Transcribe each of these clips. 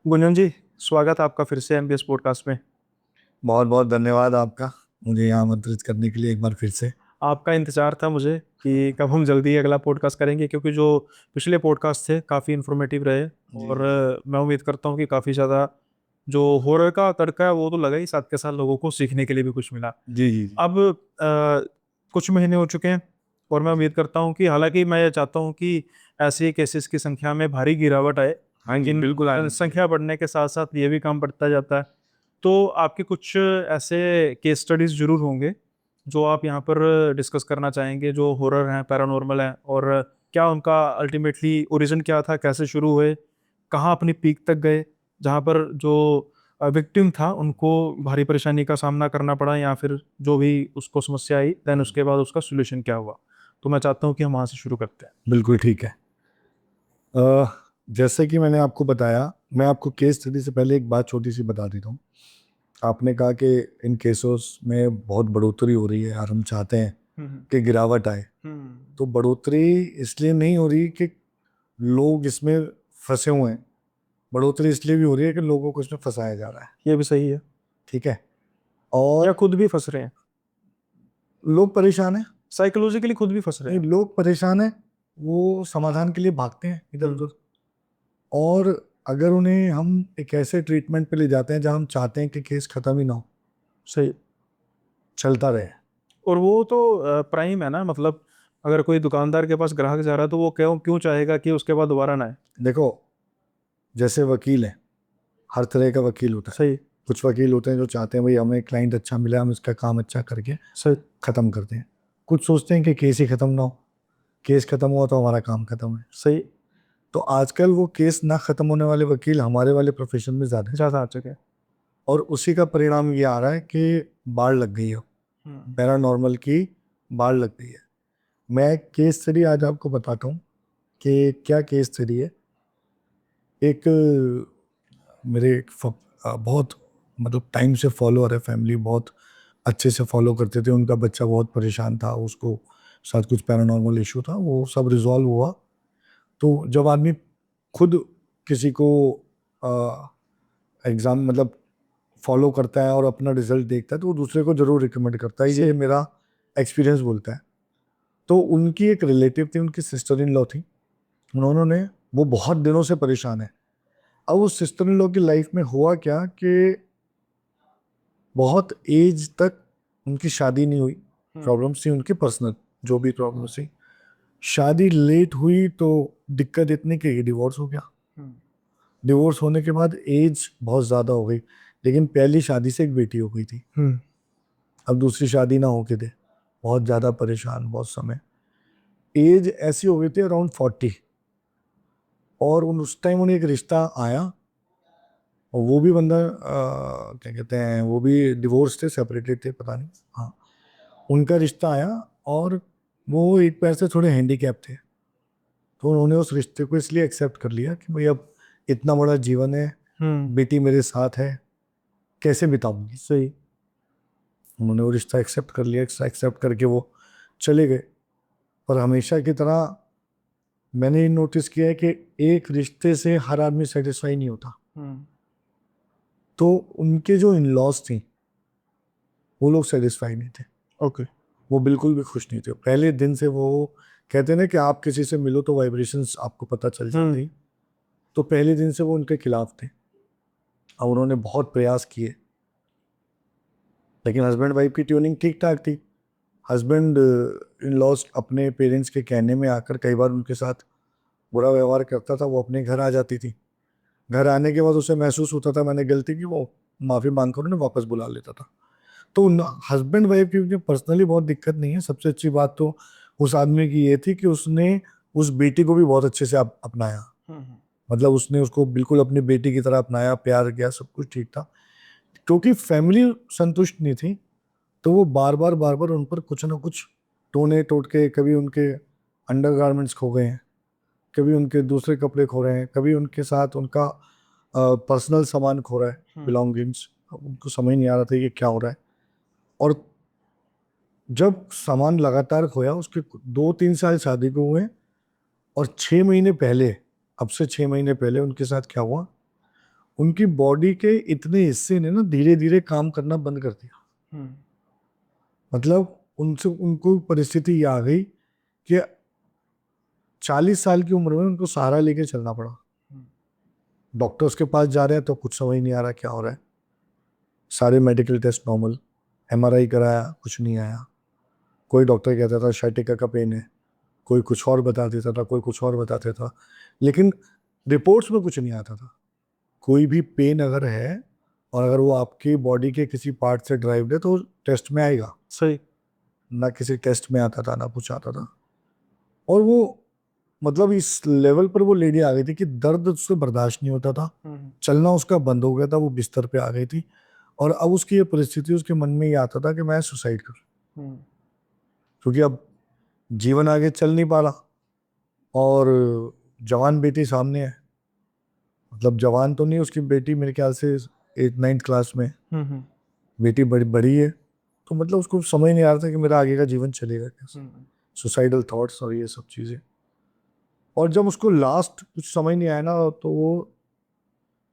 गुंजन जी, स्वागत है आपका फिर से एमबीएस पॉडकास्ट में। बहुत बहुत धन्यवाद आपका मुझे यहाँ आमंत्रित करने के लिए एक बार फिर से। आपका इंतज़ार था मुझे कि कब हम जल्दी अगला पॉडकास्ट करेंगे, क्योंकि जो पिछले पॉडकास्ट थे काफ़ी इन्फॉर्मेटिव रहे। जी और जी मैं उम्मीद करता हूँ कि काफ़ी ज़्यादा जो हॉरर का तड़का है वो तो लगा ही, साथ के साथ लोगों को सीखने के लिए भी कुछ मिला। जी जी जी अब कुछ महीने हो चुके हैं और मैं जी। उम्मीद करता हूँ कि, हालांकि मैं ये चाहता हूँ कि ऐसे केसेस की संख्या में भारी गिरावट आए। हाँ जी, इन बिल्कुल आनी चाहिए। जनसंख्या बढ़ने के साथ साथ ये भी काम बढ़ता जाता है। तो आपके कुछ ऐसे केस स्टडीज जरूर होंगे जो आप यहाँ पर डिस्कस करना चाहेंगे, जो हॉरर हैं, पैरानॉर्मल हैं, और क्या उनका अल्टीमेटली ओरिजिन क्या था, कैसे शुरू हुए, कहाँ अपनी पीक तक गए, जहाँ पर जो विक्टिम था उनको भारी परेशानी का सामना करना पड़ा, या फिर जो भी उसको समस्या आई देन उसके बाद उसका सोल्यूशन क्या हुआ। तो मैं चाहता हूँ कि हम वहाँ से शुरू करते हैं। बिल्कुल ठीक है। अ, जैसे कि मैंने आपको बताया, मैं आपको केस स्टडी से पहले एक बात छोटी सी बता देता हूँ। आपने कहा कि इन केसों में बहुत बढ़ोतरी हो रही है और हम चाहते हैं हम्म। कि गिरावट आए। हम्म। तो बढ़ोतरी इसलिए नहीं हो रही कि लोग इसमें फंसे हुए हैं, बढ़ोतरी इसलिए भी हो रही है कि लोगों को इसमें फंसाया जा रहा है। ये भी सही है। ठीक है। या और खुद भी फंस रहे हैं, लोग परेशान हैं। साइकोलॉजिकली खुद भी फंस रहे नहीं, हैं। लोग परेशान हैं, वो समाधान के लिए भागते हैं इधर हम्म। उधर। और अगर उन्हें हम एक ऐसे ट्रीटमेंट पे ले जाते हैं जहां हम चाहते हैं कि केस खत्म ही ना हो, सही। चलता रहे। और वो तो प्राइम है ना, मतलब अगर कोई दुकानदार के पास ग्राहक जा रहा है तो वो क्यों क्यों चाहेगा कि उसके बाद दोबारा ना आए। देखो, जैसे वकील हैं, हर तरह का वकील होता है। सही। कुछ वकील होते हैं जो चाहते हैं भाई हमें क्लाइंट अच्छा मिला, हम इसका काम अच्छा करके सही। खत्म करते हैं। कुछ सोचते हैं कि केस ही खत्म ना हो, केस खत्म हुआ तो हमारा काम खत्म है। सही। तो आजकल वो केस ना खत्म होने वाले वकील हमारे वाले प्रोफेशन में ज्यादा है। ज़्यादा आ चुके हैं। और उसी का परिणाम ये आ रहा है कि बाढ़ लग गई है, हम्म। पैरानॉर्मल की बाढ़ लग गई है। मैं केस स्टडी आज आपको बताता हूँ कि क्या केस स्टडी है। एक मेरे एक बहुत मतलब टाइम से फॉलोअर है, फैमिली बहुत अच्छे से फॉलो करते थे। उनका बच्चा बहुत परेशान था, उसको साथ कुछ पैरानॉर्मल इशू था, वो सब रिजॉल्व हुआ। तो जब आदमी खुद किसी को एग्जाम मतलब फॉलो करता है और अपना रिजल्ट देखता है तो वो दूसरे को जरूर रिकमेंड करता है, ये मेरा एक्सपीरियंस बोलता है। तो उनकी एक रिलेटिव थी, उनकी सिस्टर इन लॉ थी। उन्होंने वो बहुत दिनों से परेशान है। अब उस सिस्टर इन लॉ की लाइफ में हुआ क्या कि बहुत एज तक उनकी शादी नहीं हुई। हम्म। प्रॉब्लम्स थी उनकी पर्सनल, जो भी प्रॉब्लम्स थी। शादी लेट हुई तो दिक्कत इतनी कि डिवोर्स हो गया। हम्म। डिवोर्स होने के बाद एज बहुत ज़्यादा हो गई, लेकिन पहली शादी से एक बेटी हो गई थी। हम्म। अब दूसरी शादी ना होके थे, बहुत ज़्यादा परेशान, बहुत समय। एज ऐसी हो गई थी अराउंड 40। और उस टाइम उन्हें एक रिश्ता आया, और वो भी बंदा क्या कहते हैं, वो भी डिवोर्स थे, सेपरेटेड थे, पता नहीं। हाँ, उनका रिश्ता आया। और वो एक पैर से थोड़े हैंडीकैप थे। तो उन्होंने उस रिश्ते को इसलिए एक्सेप्ट कर लिया कि भाई अब इतना बड़ा जीवन है, हम्म। बेटी मेरे साथ है, कैसे बिताऊंगी। सही। उन्होंने वो रिश्ता एक्सेप्ट कर लिया, एक्सेप्ट करके वो चले गए। पर हमेशा की तरह मैंने ये नोटिस किया है कि एक रिश्ते से हर आदमी सेटिस्फाई नहीं होता। हम्म। तो उनके जो इन लॉज थी, वो लोग सेटिस्फाई नहीं थे। ओके। वो बिल्कुल भी खुश नहीं थे पहले दिन से। वो कहते हैं ना कि आप किसी से मिलो तो वाइब्रेशंस आपको पता चल जाते हम्म। हैं। तो पहले दिन से वो उनके खिलाफ थे। और उन्होंने बहुत प्रयास किए, लेकिन हस्बैंड वाइफ की ट्यूनिंग ठीक ठाक थी। हस्बैंड इन लॉज अपने पेरेंट्स के कहने में आकर कई बार उनके साथ बुरा व्यवहार करता था। वो अपने घर आ जाती थी। घर आने के बाद उसे महसूस होता था मैंने गलती की, वो माफ़ी मांग कर उन्हें वापस बुला लेता था। तो हस्बैंड वाइफ की मुझे पर्सनली बहुत दिक्कत नहीं है। सबसे अच्छी बात तो उस आदमी की ये थी कि उसने उस बेटी को भी बहुत अच्छे से अपनाया। हम्म। मतलब उसने उसको बिल्कुल अपनी बेटी की तरह अपनाया, प्यार किया, सब कुछ ठीक था। क्योंकि फैमिली संतुष्ट नहीं थी, तो वो बार बार उन पर कुछ ना कुछ टोने टोटके, कभी उनके अंडरगारमेंट्स खो गए हैं, कभी उनके दूसरे कपड़े खो रहे हैं, कभी उनके साथ उनका पर्सनल सामान खो रहा है, हम्म। बिलोंगिंग्स। उनको समझ नहीं आ रहा था ये क्या हो रहा है। और जब सामान लगातार खोया, उसके 2-3 साल शादी को हुए, और 6 महीने पहले, अब से 6 महीने पहले उनके साथ क्या हुआ, उनकी बॉडी के इतने हिस्से ने ना धीरे धीरे काम करना बंद कर दिया। मतलब उनसे उनको परिस्थिति ये आ गई कि 40 साल की उम्र में उनको सहारा लेके चलना पड़ा। डॉक्टर्स के पास जा रहे हैं तो कुछ समझ नहीं आ रहा क्या हो रहा है। सारे मेडिकल टेस्ट नॉर्मल, MRI कराया, कुछ नहीं आया। कोई डॉक्टर कहता था शाइटिका का पेन है, कोई कुछ और बता देता था, कोई कुछ और बताता था, लेकिन रिपोर्ट्स में कुछ नहीं आता था। कोई भी पेन अगर है और अगर वो आपकी बॉडी के किसी पार्ट से ड्राइव्ड है तो टेस्ट में आएगा। सही। ना किसी टेस्ट में आता था, ना कुछ आता था। और वो मतलब इस लेवल पर वो लेडी आ गई थी कि दर्द उससे बर्दाश्त नहीं होता था, चलना उसका बंद हो गया था, वो बिस्तर पे आ गई थी। और अब उसकी ये परिस्थिति, उसके मन में ये आता था कि मैं सुसाइड करूं, क्योंकि अब जीवन आगे चल नहीं पा रहा और जवान बेटी सामने है। मतलब जवान तो नहीं, उसकी बेटी मेरे ख्याल से 8th-9th क्लास में, बेटी बड़ी बड़ी है। तो मतलब उसको समझ नहीं आ रहा था कि मेरा आगे का जीवन चलेगा कैसे। सुसाइडल थॉट्स और ये सब चीज़ें। और जब उसको लास्ट कुछ समझ नहीं आया ना, तो वो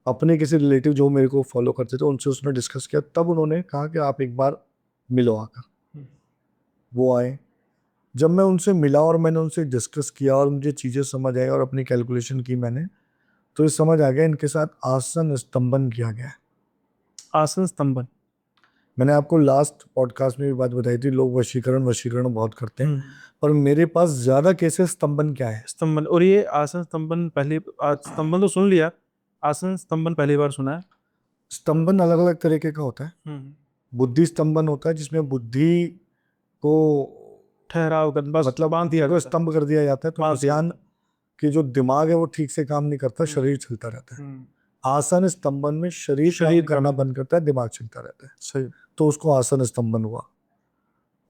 अपने किसी रिलेटिव जो मेरे को फॉलो करते थे उनसे उसने डिस्कस किया। तब उन्होंने कहा कि आप एक बार मिलो आकर। वो आए। जब मैं उनसे मिला और मैंने उनसे डिस्कस किया और मुझे चीज़ें समझ आई और अपनी कैलकुलेशन की मैंने, तो ये समझ आ गया इनके साथ आसन स्तंभन किया गया है। आसन स्तंभन। मैंने आपको लास्ट पॉडकास्ट में भी बात बताई थी, लोग वशीकरण वशीकरण बहुत करते हैं, पर मेरे पास ज़्यादा केसेस स्तंभन क्या है। स्तंभन। और ये आसन स्तंभन स्तंभन तो सुन लिया, आसन स्तंभन पहली बार सुना है। स्तंभन अलग अलग तरीके का होता है। बुद्धि स्तंभन होता है जिसमें बुद्धि को ठहराव कर, बस मतलब बांध दिया तो जाता है। स्तंभ कर दिया जाता है, तो बांध ध्यान कि जो दिमाग है वो ठीक से काम नहीं करता, शरीर चलता रहता है। आसन स्तंभन में शरीर काम करना बंद करता है, दिमाग चलता रहता है। सही। तो उसको आसन स्तंभन हुआ।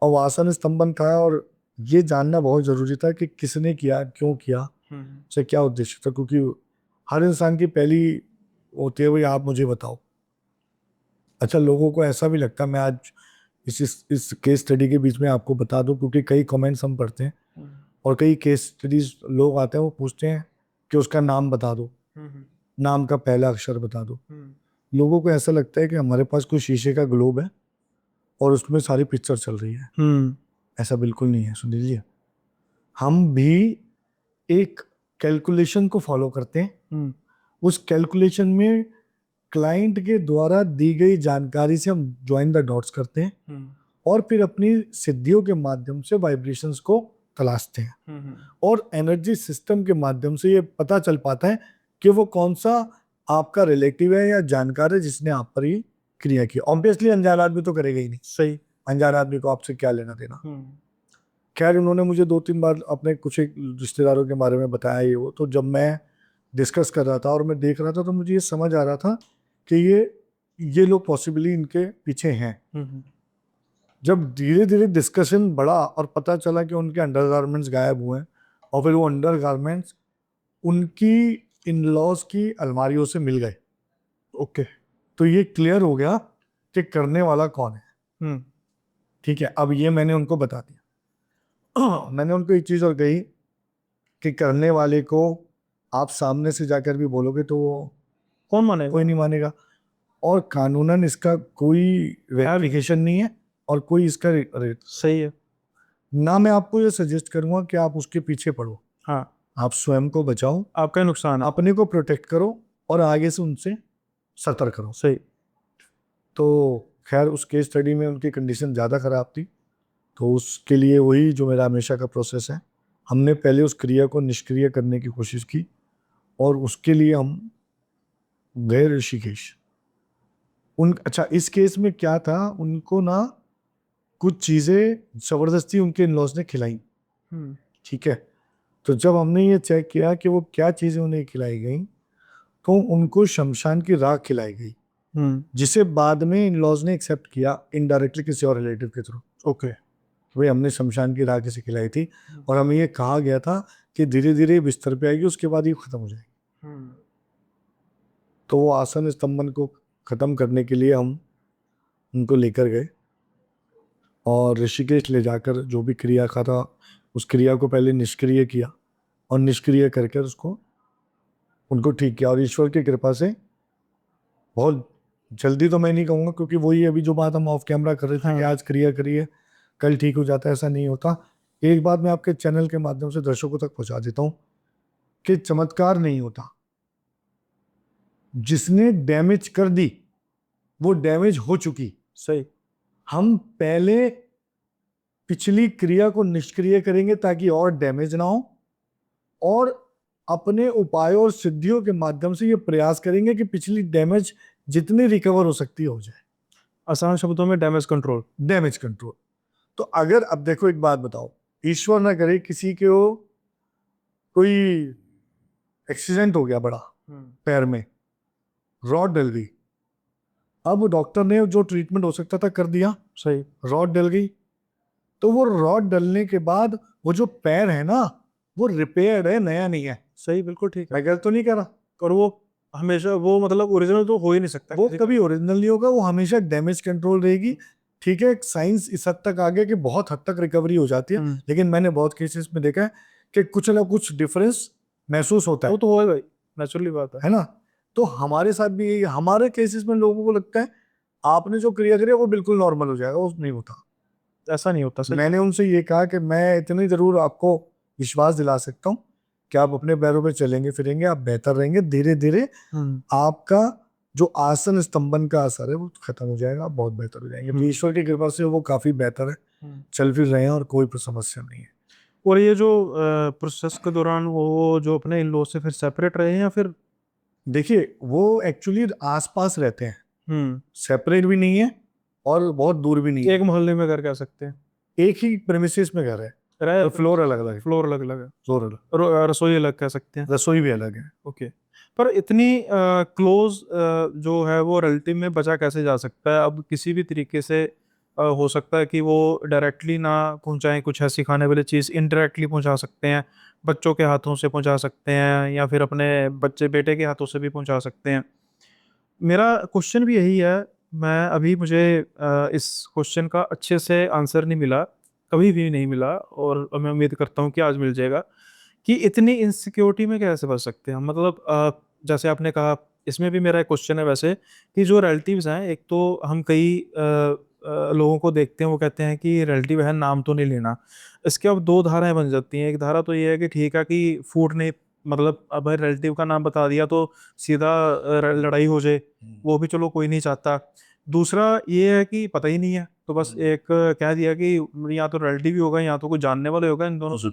और वो आसन स्तंभन था, और ये जानना बहुत जरूरी था कि किसने किया, क्यों किया, से क्या उद्देश्य था। क्योंकि हर इंसान की पहली होती है भाई आप मुझे बताओ। अच्छा, लोगों को ऐसा भी लगता है, मैं आज इस केस स्टडी के बीच में आपको बता दूं, क्योंकि कई कमेंट्स हम पढ़ते हैं और कई केस स्टडीज लोग आते हैं, वो पूछते हैं कि उसका नाम बता दो, नाम का पहला अक्षर बता दो। लोगों को ऐसा लगता है कि हमारे पास कोई शीशे का ग्लोब है और उसमें सारी पिक्चर चल रही है। ऐसा बिल्कुल नहीं है। सुन लीजिए, हम भी एक कैलकुलेशन को फॉलो करते हैं। उस कैलकुलेशन में क्लाइंट के द्वारा दी गई जानकारी से हम ज्वाइन द डॉट्स करते हैं और फिर अपनी सिद्धियों के माध्यम से वाइब्रेशंस को तलाशते हैं। और एनर्जी सिस्टम के माध्यम से ये पता चल पाता है कि वो कौन सा आपका रिलेटिव है या जानकार है जिसने आप पर ये क्रिया की। ऑब्वियसली अनजान आदमी तो करेगा ही नहीं। सही। अनजान आदमी को आपसे क्या लेना देना। खैर, उन्होंने मुझे 2-3 बार अपने कुछ एक रिश्तेदारों के बारे में बताया ये वो। तो जब मैं डिस्कस कर रहा था और मैं देख रहा था, तो मुझे ये समझ आ रहा था कि ये लोग पॉसिबली इनके पीछे हैं। जब धीरे धीरे डिस्कशन बढ़ा और पता चला कि उनके अंडरगारमेंट्स गायब हुए हैं, और फिर वो अंडरगारमेंट्स उनकी इन लॉज की अलमारियों से मिल गए। ओके, तो ये क्लियर हो गया कि करने वाला कौन है। ठीक है, अब ये मैंने उनको बता दिया। मैंने उनको एक चीज़ और कही कि करने वाले को आप सामने से जाकर भी बोलोगे तो कौन मानेगा? कोई नहीं मानेगा। और कानूनन इसका कोई वेरिफिकेशन नहीं है और कोई इसका रेट। सही है। ना मैं आपको ये सजेस्ट करूंगा कि आप उसके पीछे पड़ो। हाँ, आप स्वयं को बचाओ, आपका ही नुकसान है। अपने को प्रोटेक्ट करो और आगे से उनसे सतर्क करो। सही। तो खैर, उस केस स्टडी में उनकी कंडीशन ज़्यादा ख़राब थी, तो उसके लिए वही जो मेरा हमेशा का प्रोसेस है, हमने पहले उस क्रिया को निष्क्रिय करने की कोशिश की और उसके लिए हम गए ऋषिकेश। अच्छा, इस केस में क्या था, उनको ना कुछ चीज़ें ज़बरदस्ती उनके इन लॉज ने खिलाई। ठीक है, तो जब हमने ये चेक किया कि वो क्या चीज़ें उन्हें खिलाई गई, तो उनको शमशान की राख खिलाई गई, जिसे बाद में इन लॉज ने एक्सेप्ट किया इनडायरेक्टली किसी और रिलेटिव के थ्रू। ओके। वही हमने शमशान की राख इसे खिलाई थी और हमें ये कहा गया था कि धीरे धीरे बिस्तर पे आएगी, उसके बाद ये खत्म हो जाएगी। तो वो आसन स्तंभन को खत्म करने के लिए हम उनको लेकर गए और ऋषिकेश ले जाकर जो भी क्रिया का था, उस क्रिया को पहले निष्क्रिय किया और निष्क्रिय करके उसको उनको ठीक किया। और ईश्वर की कृपा से बहुत जल्दी तो मैं नहीं कहूँगा, क्योंकि वही अभी जो बात हम ऑफ कैमरा कर रहे थे कि हाँ। आज क्रिया करिए कल ठीक हो जाता है, ऐसा नहीं होता। एक बात मैं आपके चैनल के माध्यम से दर्शकों तक पहुंचा देता हूँ कि चमत्कार नहीं होता। जिसने डैमेज कर दी वो डैमेज हो चुकी। सही। हम पहले पिछली क्रिया को निष्क्रिय करेंगे ताकि और डैमेज ना हो, और अपने उपायों और सिद्धियों के माध्यम से ये प्रयास करेंगे कि पिछली डैमेज जितनी रिकवर हो सकती है हो जाए। आसान शब्दों में डैमेज कंट्रोल। Damage control. तो अगर अब देखो एक बात बताओ, ईश्वर ना करे किसी के हो कोई एक्सीडेंट हो गया बड़ा, पैर में रॉड डल गई, अब डॉक्टर ने जो ट्रीटमेंट हो सकता था कर दिया, सही। रॉड डल गई, तो वो रॉड डलने के बाद वो जो पैर है ना वो रिपेयर्ड है, नया नहीं है। सही, बिल्कुल ठीक है। मैं गलत तो नहीं कह रहा? और वो हमेशा वो मतलब ओरिजिनल तो हो ही नहीं सकता वो किसी का। कभी ओरिजिनल नहीं होगा, वो हमेशा डैमेज कंट्रोल रहेगी। ठीक है, साइंस इस हद तक आ गया कि बहुत हद तक रिकवरी हो जाती है, लेकिन मैंने बहुत केसेस में देखा है कि कुछ ना कुछ डिफरेंस महसूस होता वो है तो होगा भाई, नेचुरली बात है। है ना? तो हमारे साथ भी यही, हमारे केसेस में लोगों को लगता है आपने जो क्रिया करी है वो बिल्कुल नॉर्मल हो जाएगा, वो नहीं होता। ऐसा नहीं होता। सही। मैंने उनसे ये कहा कि मैं इतनी जरूर आपको विश्वास दिला सकता हूँ कि आप अपने पैरों पे चलेंगे फिरेंगे, आप बेहतर रहेंगे, धीरे धीरे आपका जो आसन स्तंभन का असर है वो खत्म हो जाएगा, आप बहुत बेहतर हो जाएंगे। तो ईश्वर की कृपा से वो काफी बेहतर है, चल फिर रहे हैं और कोई समस्या नहीं है। और ये जो प्रोसेस के दौरान वो जो अपने इन लॉ से फिर सेपरेट रहे हैं या फिर? देखिए वो एक्चुअली आसपास रहते हैं, हम्म। सेपरेट भी नहीं है और बहुत दूर भी नहीं है, एक मोहल्ले में घर कह सकते हैं। एक ही प्रेमिसेस में घर है, रहे। और फ्लोर अलग अलग है। फ्लोर अलग अलग है। फ्लोर अलग, रसोई अलग कह सकते हैं। रसोई भी अलग है। ओके। पर इतनी क्लोज जो है वो रिलेटिव में बचा कैसे जा सकता है? अब किसी भी तरीके से हो सकता है कि वो डायरेक्टली ना पहुंचाएं, कुछ ऐसी खाने वाली चीज़ इनडायरेक्टली पहुंचा सकते हैं, बच्चों के हाथों से पहुंचा सकते हैं या फिर अपने बच्चे बेटे के हाथों से भी पहुंचा सकते हैं। मेरा क्वेश्चन भी यही है। मैं अभी मुझे इस क्वेश्चन का अच्छे से आंसर नहीं मिला, कभी भी नहीं मिला, और मैं उम्मीद करता हूँ कि आज मिल जाएगा कि इतनी इनसिक्योरिटी में कैसे बच सकते हैं। मतलब जैसे आपने कहा, इसमें भी मेरा एक क्वेश्चन है वैसे, कि जो रिलेटिव्स हैं, एक तो हम कई लोगों को देखते हैं वो कहते हैं कि रिलेटिव है, नाम तो नहीं लेना। इसके अब दो धाराएं बन जाती हैं। एक धारा तो ये है कि ठीक है कि फूट नहीं, मतलब अब रिलेटिव का नाम बता दिया तो सीधा लड़ाई हो जाए, वो भी चलो कोई नहीं चाहता। दूसरा ये है कि पता ही नहीं है तो बस एक कह दिया कि या तो रिलेटिव ही होगा या तो कोई जानने वाले होगा, इन दोनों से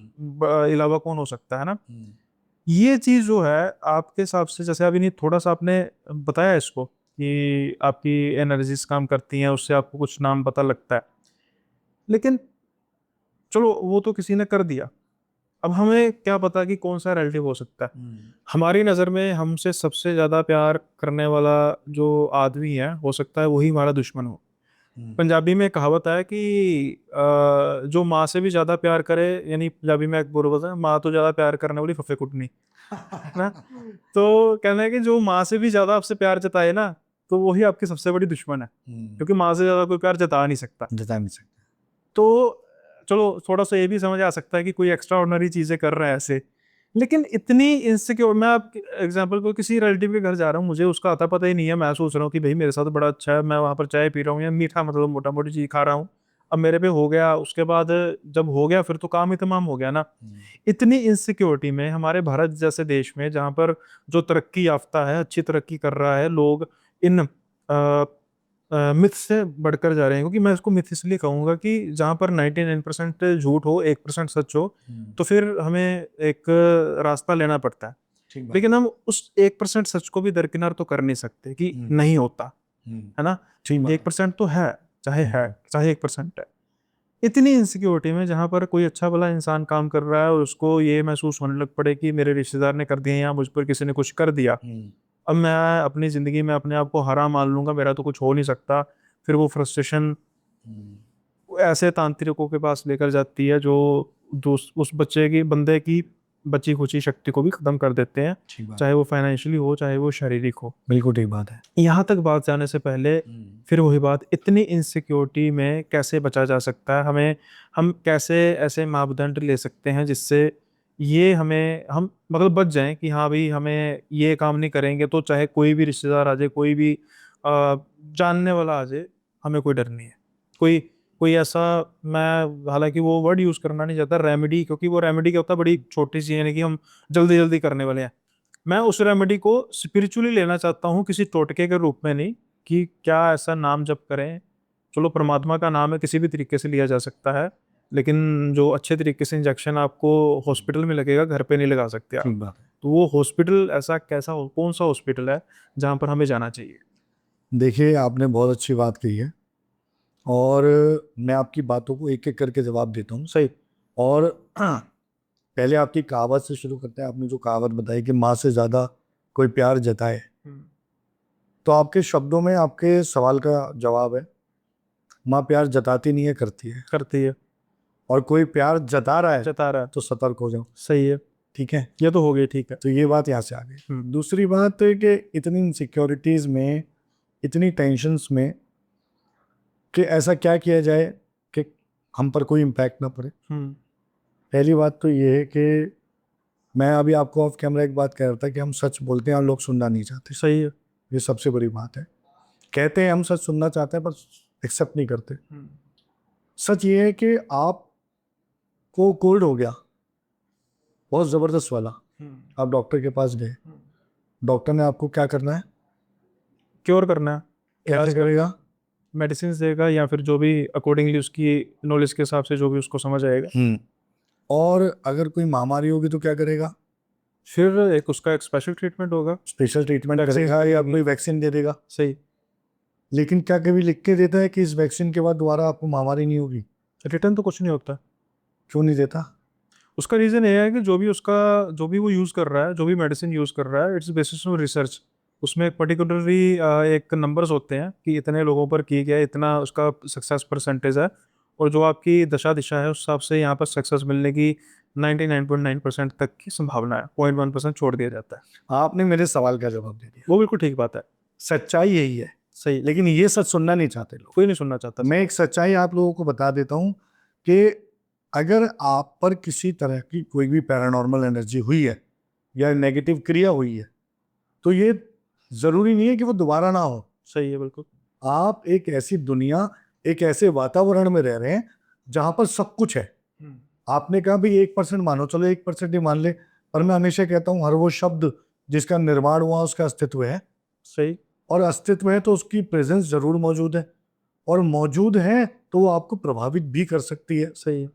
अलावा कौन हो सकता है ना। ये चीज जो है आपके हिसाब से, जैसे अभी नहीं थोड़ा सा आपने बताया इसको कि आपकी एनर्जीज काम करती हैं, उससे आपको कुछ नाम पता लगता है, लेकिन चलो वो तो किसी ने कर दिया, अब हमें क्या पता कि कौन सा रिलेटिव हो सकता है। हमारी नज़र में हमसे सबसे ज़्यादा प्यार करने वाला जो आदमी है, हो सकता है वही हमारा दुश्मन हो। पंजाबी में कहावत है कि जो माँ से भी ज़्यादा प्यार करे, यानी पंजाबी में एक बोल है, माँ तो ज़्यादा प्यार करने वाली फफे कुटनी, है ना। तो कहना है कि जो माँ से भी ज़्यादा आपसे प्यार जताए ना, तो वही आपकी सबसे बड़ी दुश्मन है, क्योंकि माँ से ज़्यादा कोई प्यार जता नहीं सकता। जता नहीं सकते। तो चलो थोड़ा सा ये भी समझ आ सकता है कि कोई एक्स्ट्रा ऑर्डिनरी चीजें कर रहा है ऐसे, लेकिन इतनी इनसिक्योर, मैं आप एग्जांपल को किसी रिलेटिव के घर जा रहा हूँ, मुझे उसका आता पता ही नहीं है, मैं सोच रहा हूँ कि भाई मेरे साथ बड़ा अच्छा है, मैं वहाँ पर चाय पी रहा हूँ या मीठा मतलब मोटा मोटी चीज खा रहा हूँ, अब मेरे पे हो गया, उसके बाद जब हो गया फिर तो काम ही तमाम हो गया ना। इतनी इनसिक्योरिटी में हमारे भारत जैसे देश में, जहाँ पर जो तरक्की याफ्ता है, अच्छी तरक्की कर रहा है, लोग इन मिथ से बढ़कर जा रहे हैं, क्योंकि मैं इसको मिथ इसलिए कहूंगा कि जहां पर 99% झूठ हो, 1% सच हो, तो फिर हमें एक रास्ता लेना पड़ता है। लेकिन हम उस 1% सच को भी दरकिनार तो कर नहीं सकते कि नहीं होता, है ना। 1% तो है, चाहे 1% है। इतनी इनसिक्योरिटी में जहां पर कोई अच्छा भला इंसान काम कर रहा है और उसको ये महसूस होने लग पड़े कि मेरे रिश्तेदार ने कर दिया या मुझ पर किसी ने कुछ कर दिया, अब मैं अपनी ज़िंदगी में अपने आप को हारा मान लूंगा, मेरा तो कुछ हो नहीं सकता। फिर वो फ्रस्ट्रेशन ऐसे तांत्रिकों के पास लेकर जाती है जो उस बच्चे की, बंदे की बची खुची शक्ति को भी खत्म कर देते हैं, चाहे वो फाइनेंशियली हो चाहे वो शारीरिक हो। बिल्कुल ठीक बात है। यहाँ तक बात जाने से पहले फिर वही बात, इतनी इनसिक्योरिटी में कैसे बचा जा सकता है, हम कैसे ऐसे मापदंड ले सकते हैं जिससे ये हमें हम मतलब बच जाएं कि हाँ भाई हमें ये काम नहीं करेंगे तो चाहे कोई भी रिश्तेदार आ जाए, कोई भी जानने वाला आ जाए, हमें कोई डर नहीं है। कोई कोई ऐसा, मैं हालांकि वो वर्ड यूज करना नहीं चाहता रेमेडी, क्योंकि वो रेमेडी क्या होता है, बड़ी छोटी सी यानी कि हम जल्दी जल्दी करने वाले हैं। मैं उस रेमेडी को स्पिरिचुअली लेना चाहता हूँ, किसी टोटके के रूप में नहीं कि क्या ऐसा नाम जप करें। चलो परमात्मा का नाम है, किसी भी तरीके से लिया जा सकता है, लेकिन जो अच्छे तरीके से इंजेक्शन आपको हॉस्पिटल में लगेगा, घर पे नहीं लगा सकते आप। ठीक बात है। तो वो हॉस्पिटल ऐसा कैसा कौन सा हॉस्पिटल है जहाँ पर हमें जाना चाहिए? देखिए, आपने बहुत अच्छी बात कही है, और मैं आपकी बातों को एक एक करके जवाब देता हूँ। सही। और पहले आपकी कहावत से शुरू करते हैं। आपने जो कहावत बताई कि माँ से ज़्यादा कोई प्यार जताए, तो आपके शब्दों में आपके सवाल का जवाब है, माँ प्यार जताती नहीं है, करती है। करती है। और कोई प्यार जता रहा है जता रहा है। तो सतर्क हो जाओ। सही है। ठीक है, ये तो हो गई, ठीक है। तो ये बात यहाँ से आ गई। दूसरी बात है कि इतनी इनसिक्योरिटीज़ में, इतनी टेंशन्स में, कि ऐसा क्या किया जाए कि हम पर कोई इम्पैक्ट ना पड़े। हम्म। पहली बात तो ये है कि मैं अभी आपको ऑफ कैमरा एक बात कह रहा था कि हम सच बोलते हैं और लोग सुनना नहीं चाहते। सही है। ये सबसे बड़ी बात है। कहते हैं हम सच सुनना चाहते हैं पर एक्सेप्ट नहीं करते। सच ये है कि आपको कोल्ड हो गया, बहुत ज़बरदस्त वाला, आप डॉक्टर के पास गए, डॉक्टर ने आपको क्या करना है, क्योर करना है। कैसे करेगा? मेडिसिन देगा या फिर जो भी अकॉर्डिंगली उसकी नॉलेज के हिसाब से जो भी उसको समझ आएगा। और अगर कोई महामारी होगी तो क्या करेगा? फिर एक उसका एक स्पेशल ट्रीटमेंट होगा। स्पेशल ट्रीटमेंट करेगा या कोई वैक्सीन दे देगा। सही। लेकिन क्या कभी लिख के देता है कि इस वैक्सीन के बाद दोबारा आपको महामारी नहीं होगी? रिटर्न तो कुछ नहीं होता। क्यों नहीं देता? उसका रीजन ये है कि जो भी वो यूज कर रहा है, जो भी मेडिसिन यूज कर रहा है, इट्स बेसिस ऑन रिसर्च। उसमें एक पर्टिकुलरली एक नंबर्स होते हैं कि इतने लोगों पर की गया, इतना उसका सक्सेस परसेंटेज है, और जो आपकी दशा दिशा है उस हिसाब से यहाँ पर सक्सेस मिलने की 99.9% तक की संभावना है, 0.1% छोड़ दिया जाता है। आपने मेरे सवाल का जवाब दे दिया। वो बिल्कुल ठीक बात है। सच्चाई यही है, सही। लेकिन ये सच सुनना नहीं चाहते लोग। कोई नहीं सुनना चाहता। मैं एक सच्चाई आप लोगों को बता देता हूँ कि अगर आप पर किसी तरह की कोई भी पैरानॉर्मल एनर्जी हुई है या नेगेटिव क्रिया हुई है, तो ये ज़रूरी नहीं है कि वो दोबारा ना हो। सही है, बिल्कुल। आप एक ऐसी दुनिया, एक ऐसे वातावरण में रह रहे हैं जहाँ पर सब कुछ है। आपने कहा भी 1% मानो, चलो 1% ही मान ले, पर मैं हमेशा कहता हूँ हर वो शब्द जिसका निर्माण हुआ उसका अस्तित्व है। सही। और अस्तित्व है तो उसकी प्रेजेंस जरूर मौजूद है, और मौजूद है तो वो आपको प्रभावित भी कर सकती है। सही है।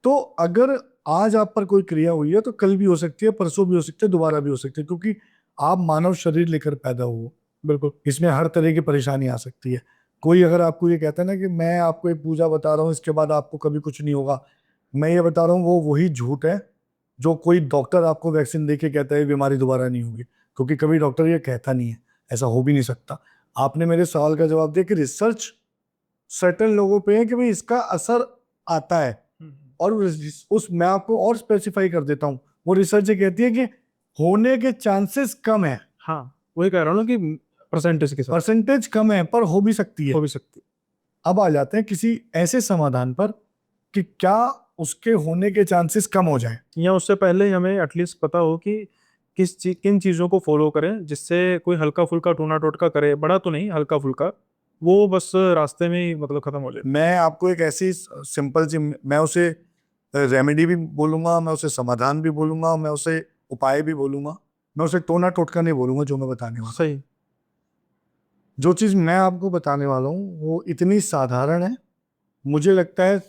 तो अगर आज आप पर कोई क्रिया हुई है तो कल भी हो सकती है, परसों भी हो सकती है, दोबारा भी हो सकती है, क्योंकि आप मानव शरीर लेकर पैदा हुए। बिल्कुल। इसमें हर तरह की परेशानी आ सकती है। कोई अगर आपको ये कहता है ना कि मैं आपको एक पूजा बता रहा हूँ इसके बाद आपको कभी कुछ नहीं होगा, मैं ये बता रहा हूँ वो वही झूठ है जो कोई डॉक्टर आपको वैक्सीन दे के कहता है बीमारी दोबारा नहीं होगी, क्योंकि कभी डॉक्टर ये कहता नहीं है, ऐसा हो भी नहीं सकता। आपने मेरे सवाल का जवाब दिया कि रिसर्च सर्टेन लोगों पे है कि भाई इसका असर आता है, और उस मैं आपको और स्पेसिफाई कर देता हूँ, वो रिसर्च ये कहती है कि होने के चांसेस कम है। हाँ, वही कह रहा हूँ ना कि परसेंटेज के साथ परसेंटेज कम है पर हो भी सकती है। हो भी सकती अब आ जाते हैं किसी ऐसे समाधान पर कि क्या उसके होने के चांसेस कम हो जाए। है। या उससे पहले ही हमें एटलीस्ट पता हो कि किन चीज़ों को फॉलो करें, जिससे कोई हल्का फुल्का टूना टोटका करे, बड़ा तो नहीं, हल्का फुल्का, वो बस रास्ते में ही मतलब खत्म हो जाए। मैं आपको एक ऐसी सिंपल सी, मैं उसे रेमेडी भी बोलूंगा, मैं उसे समाधान भी बोलूंगा, मैं उसे उपाय भी बोलूंगा, मैं उसे टोना टोटका नहीं बोलूंगा जो मैं बताने वाला हूं। सही। जो चीज़ मैं आपको बताने वाला हूँ वो इतनी साधारण है, मुझे लगता है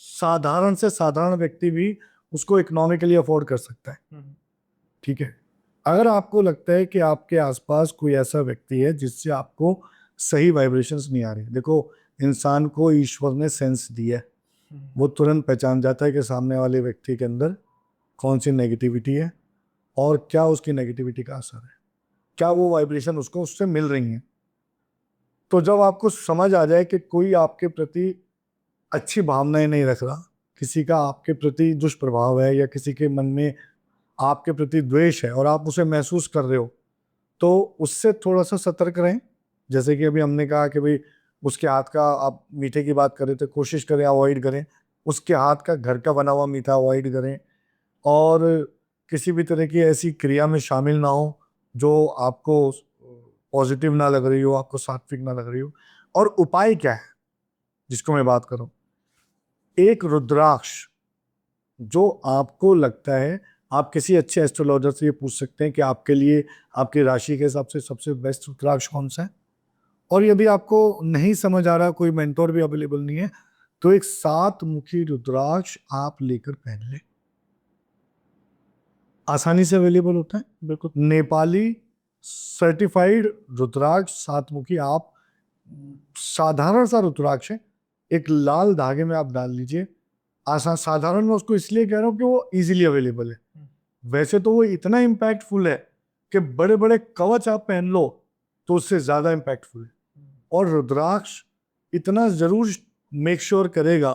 साधारण से साधारण व्यक्ति भी उसको इकोनॉमिकली अफोर्ड कर सकता है। ठीक है, अगर आपको लगता है कि आपके आसपास कोई ऐसा व्यक्ति है जिससे आपको सही वाइब्रेशंस नहीं आ रही, देखो इंसान को ईश्वर ने सेंस दिया है, वो तुरंत पहचान जाता है कि सामने वाले व्यक्ति के अंदर कौन सी नेगेटिविटी है और क्या उसकी नेगेटिविटी का असर है, क्या वो वाइब्रेशन उसको उससे मिल रही हैं। तो जब आपको समझ आ जाए कि कोई आपके प्रति अच्छी भावनाएं नहीं रख रहा, किसी का आपके प्रति दुष्प्रभाव है या किसी के मन में आपके प्रति द्वेष है और आप उसे महसूस कर रहे हो, तो उससे थोड़ा सा सतर्क रहें। जैसे कि अभी हमने कहा कि भाई उसके हाथ का, आप मीठे की बात करें तो कोशिश करें अवॉइड करें, उसके हाथ का घर का बना हुआ मीठा अवॉइड करें। और किसी भी तरह की ऐसी क्रिया में शामिल ना हो जो आपको पॉजिटिव ना लग रही हो, आपको सात्विक ना लग रही हो। और उपाय क्या है जिसको मैं बात करूं, एक रुद्राक्ष जो आपको लगता है, आप किसी अच्छे एस्ट्रोलॉजर से ये पूछ सकते हैं कि आपके लिए आपकी राशि के हिसाब से सबसे बेस्ट रुद्राक्ष कौन सा है। और यदि आपको नहीं समझ आ रहा, कोई मेंटोर भी अवेलेबल नहीं है, तो एक 7 मुखी रुद्राक्ष आप लेकर पहन ले, आसानी से अवेलेबल होता है। बिल्कुल। नेपाली सर्टिफाइड रुद्राक्ष 7 मुखी, आप साधारण सा रुद्राक्ष है, एक लाल धागे में आप डाल लीजिए। साधारण में उसको इसलिए कह रहा हूं कि वो इजीली अवेलेबल है। वैसे तो वो इतना इम्पैक्टफुल है कि बड़े बड़े कवच आप पहन लो तो उससे ज्यादा इम्पैक्टफुल है। और रुद्राक्ष इतना जरूर मेक श्योर करेगा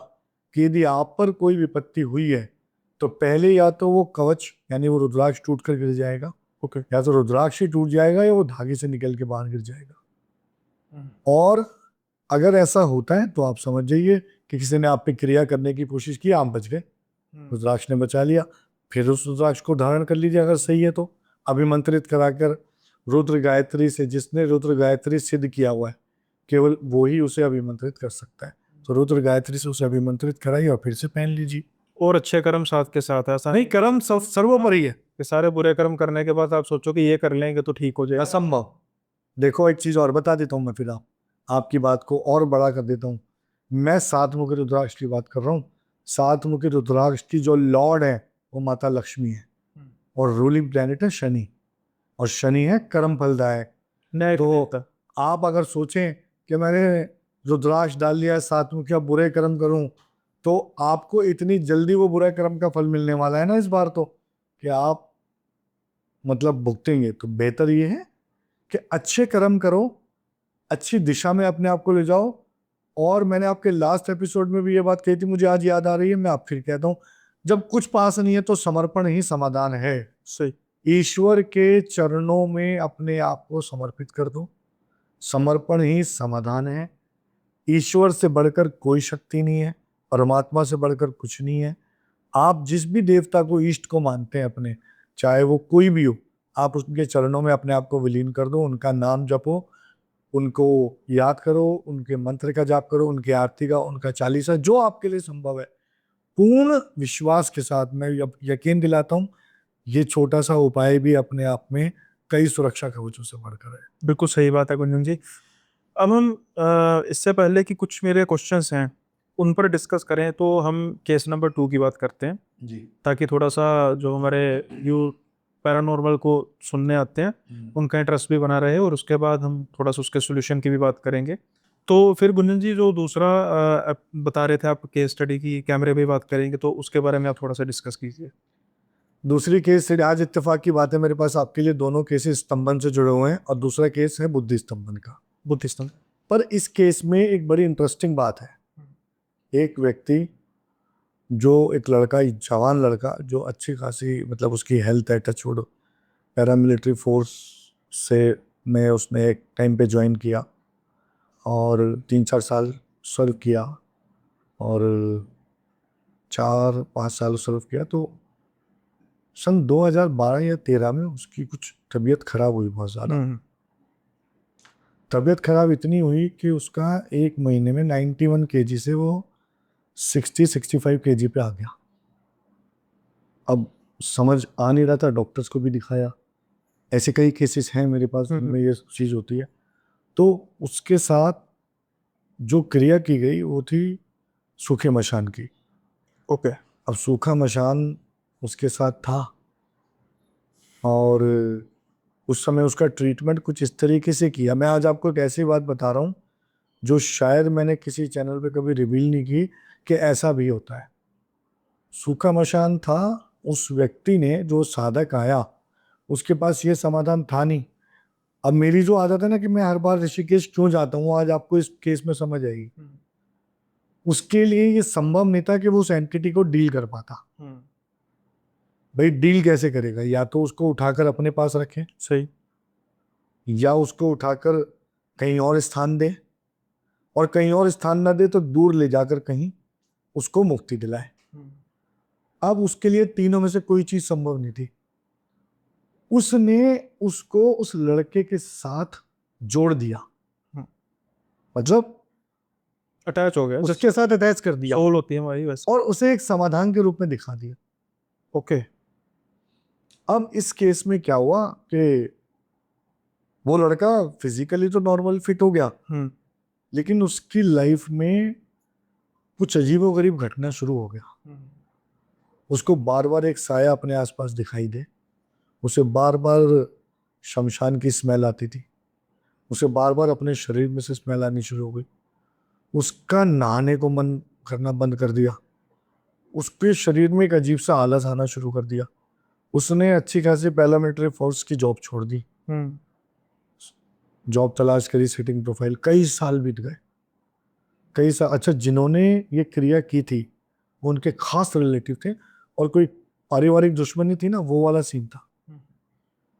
कि यदि आप पर कोई विपत्ति हुई है तो पहले या तो वो कवच यानी वो रुद्राक्ष टूट कर गिर जाएगा, ओके। या तो रुद्राक्ष ही टूट जाएगा या वो धागे से निकल के बाहर गिर जाएगा। और अगर ऐसा होता है तो आप समझ जाइए कि किसी ने आप पे क्रिया करने की कोशिश की, आप बच गए, रुद्राक्ष ने बचा लिया। फिर उस रुद्राक्ष को धारण कर लीजिए अगर सही है तो, अभिमंत्रित कराकर रुद्र गायत्री से, जिसने रुद्र गायत्री सिद्ध किया हुआ है केवल वो ही उसे अभिमंत्रित कर सकता है। तो रुद्र गायत्री से उसे अभिमंत्रित कराइए और फिर से पहन लीजिए। और अच्छे कर्म साथ के साथ, ऐसा नहीं, कर्म सर्वोपरि है कि सारे बुरे कर्म करने के बाद आप सोचो कि ये कर लेंगे तो ठीक हो जाएगा। असंभव। देखो एक चीज और बता देता हूँ मैं, फिर आपकी बात को और बड़ा कर देता हूँ। मैं 7 मुखी रुद्राक्ष की बात कर रहा हूँ। 7 मुखी रुद्राक्ष की जो लॉर्ड है वो माता लक्ष्मी है और रूलिंग प्लैनेट है शनि, और शनि है कर्म फलदायक। तो आप अगर सोचें कि मैंने रुद्राक्ष डाल लिया है 7 मुखी, अब बुरे कर्म करूं, तो आपको इतनी जल्दी वो बुरे कर्म का फल मिलने वाला है ना इस बार, तो कि आप मतलब भुगतेंगे। तो बेहतर ये है कि अच्छे कर्म करो, अच्छी दिशा में अपने आप को ले जाओ। और मैंने आपके लास्ट एपिसोड में भी ये बात कही थी, मुझे आज याद आ रही है, मैं आप फिर कहता हूँ, जब कुछ पास नहीं है तो समर्पण ही समाधान है। सही। ईश्वर के चरणों में अपने आप को समर्पित कर दो, समर्पण ही समाधान है। ईश्वर से बढ़कर कोई शक्ति नहीं है, परमात्मा से बढ़कर कुछ नहीं है। आप जिस भी देवता को, इष्ट को मानते हैं अपने, चाहे वो कोई भी हो, आप उनके चरणों में अपने आप को विलीन कर दो, उनका नाम जपो, उनको याद करो, उनके मंत्र का जाप करो, उनकी आरती का, उनका चालीसा, जो आपके लिए संभव है। पूर्ण विश्वास के साथ मैं यकीन दिलाता हूँ, ये छोटा सा उपाय भी अपने आप में कई सुरक्षा कवचों से बढ़कर है। बिल्कुल सही बात है गुंजन जी। अब हम इससे पहले कि कुछ मेरे क्वेश्चंस हैं उन पर डिस्कस करें, तो हम केस नंबर 2 की बात करते हैं जी। ताकि थोड़ा सा जो हमारे व्यू पैरानॉर्मल को सुनने आते हैं उनका इंटरेस्ट भी बना रहे, और उसके बाद हम थोड़ा सा उसके सोल्यूशन की भी बात करेंगे। तो फिर गुंजन जी, जो दूसरा बता रहे थे आप केस स्टडी की, कैमरे पे बात करेंगे, तो उसके बारे में आप थोड़ा सा डिस्कस कीजिए। दूसरी केस से आज इत्तेफाक की बात है मेरे पास आपके लिए, दोनों केसेस स्तंभन से जुड़े हुए हैं, और दूसरा केस है बुद्धि स्तंभन का। बुद्धि स्तंभ। पर इस केस में एक बड़ी इंटरेस्टिंग बात है। एक व्यक्ति, जो एक लड़का, जवान लड़का, जो अच्छी खासी मतलब उसकी हेल्थ है, टचवुड, पैरामिलिट्री फोर्स से में उसने एक टाइम पे ज्वाइन किया और 3-4 साल सर्व किया, और 4-5 साल सर्व किया। तो सन 2012 या 13 में उसकी कुछ तबीयत खराब हुई, बहुत ज़्यादा तबीयत खराब इतनी हुई कि उसका 1 महीने में 91 kg से वो 60-65 kg पे आ गया। अब समझ आ नहीं रहा था, डॉक्टर्स को भी दिखाया, ऐसे कई केसेस हैं मेरे पास जिनमें ये चीज़ होती है। तो उसके साथ जो क्रिया की गई वो थी सूखे मशान की। ओके। अब सूखा मशान उसके साथ था, और उस समय उसका ट्रीटमेंट कुछ इस तरीके से किया। मैं आज आपको एक ऐसी बात बता रहा हूँ जो शायद मैंने किसी चैनल पे कभी रिवील नहीं की कि ऐसा भी होता है। सूखा मशान था, उस व्यक्ति ने, जो साधक आया, उसके पास ये समाधान था नहीं। अब मेरी जो आदत है ना कि मैं हर बार ऋषिकेश क्यों जाता हूँ, आज आपको इस केस में समझ आएगी। उसके लिए ये संभव नहीं था कि वो उस एंटिटी को डील कर पाता। भाई डील कैसे करेगा? या तो उसको उठाकर अपने पास रखे, सही, या उसको उठाकर कहीं और स्थान दे, और कहीं और स्थान ना दे तो दूर ले जाकर कहीं उसको मुक्ति दिलाए। अब उसके लिए तीनों में से कोई चीज संभव नहीं थी। उसने उसको उस लड़के के साथ जोड़ दिया, हम्म। मतलब अटैच हो गया, उसके साथ अटैच कर दिया सोल होती है हमारी वैसे। और उसे एक समाधान के रूप में दिखा दिया। ओके। अब इस केस में क्या हुआ कि वो लड़का फिजिकली तो नॉर्मल फिट हो गया, हम्म। लेकिन उसकी लाइफ में कुछ अजीबोगरीब घटना शुरू हो गया। उसको बार बार एक साया अपने आसपास दिखाई दे, उसे बार बार शमशान की स्मेल आती थी, उसे बार बार अपने शरीर में से स्मेल आनी शुरू हो गई, उसका नहाने को मन करना बंद कर दिया, उसके शरीर में एक अजीब सा आलस आना शुरू कर दिया। उसने अच्छी खासी पैरामिलिट्री फोर्स की जॉब छोड़ दी, हम्म। जॉब तलाश करी, सेटिंग प्रोफाइल, कई साल बीत गए, कई साल। अच्छा, जिन्होंने ये क्रिया की थी वो उनके खास रिलेटिव थे और कोई पारिवारिक दुश्मनी थी ना, वो वाला सीन था।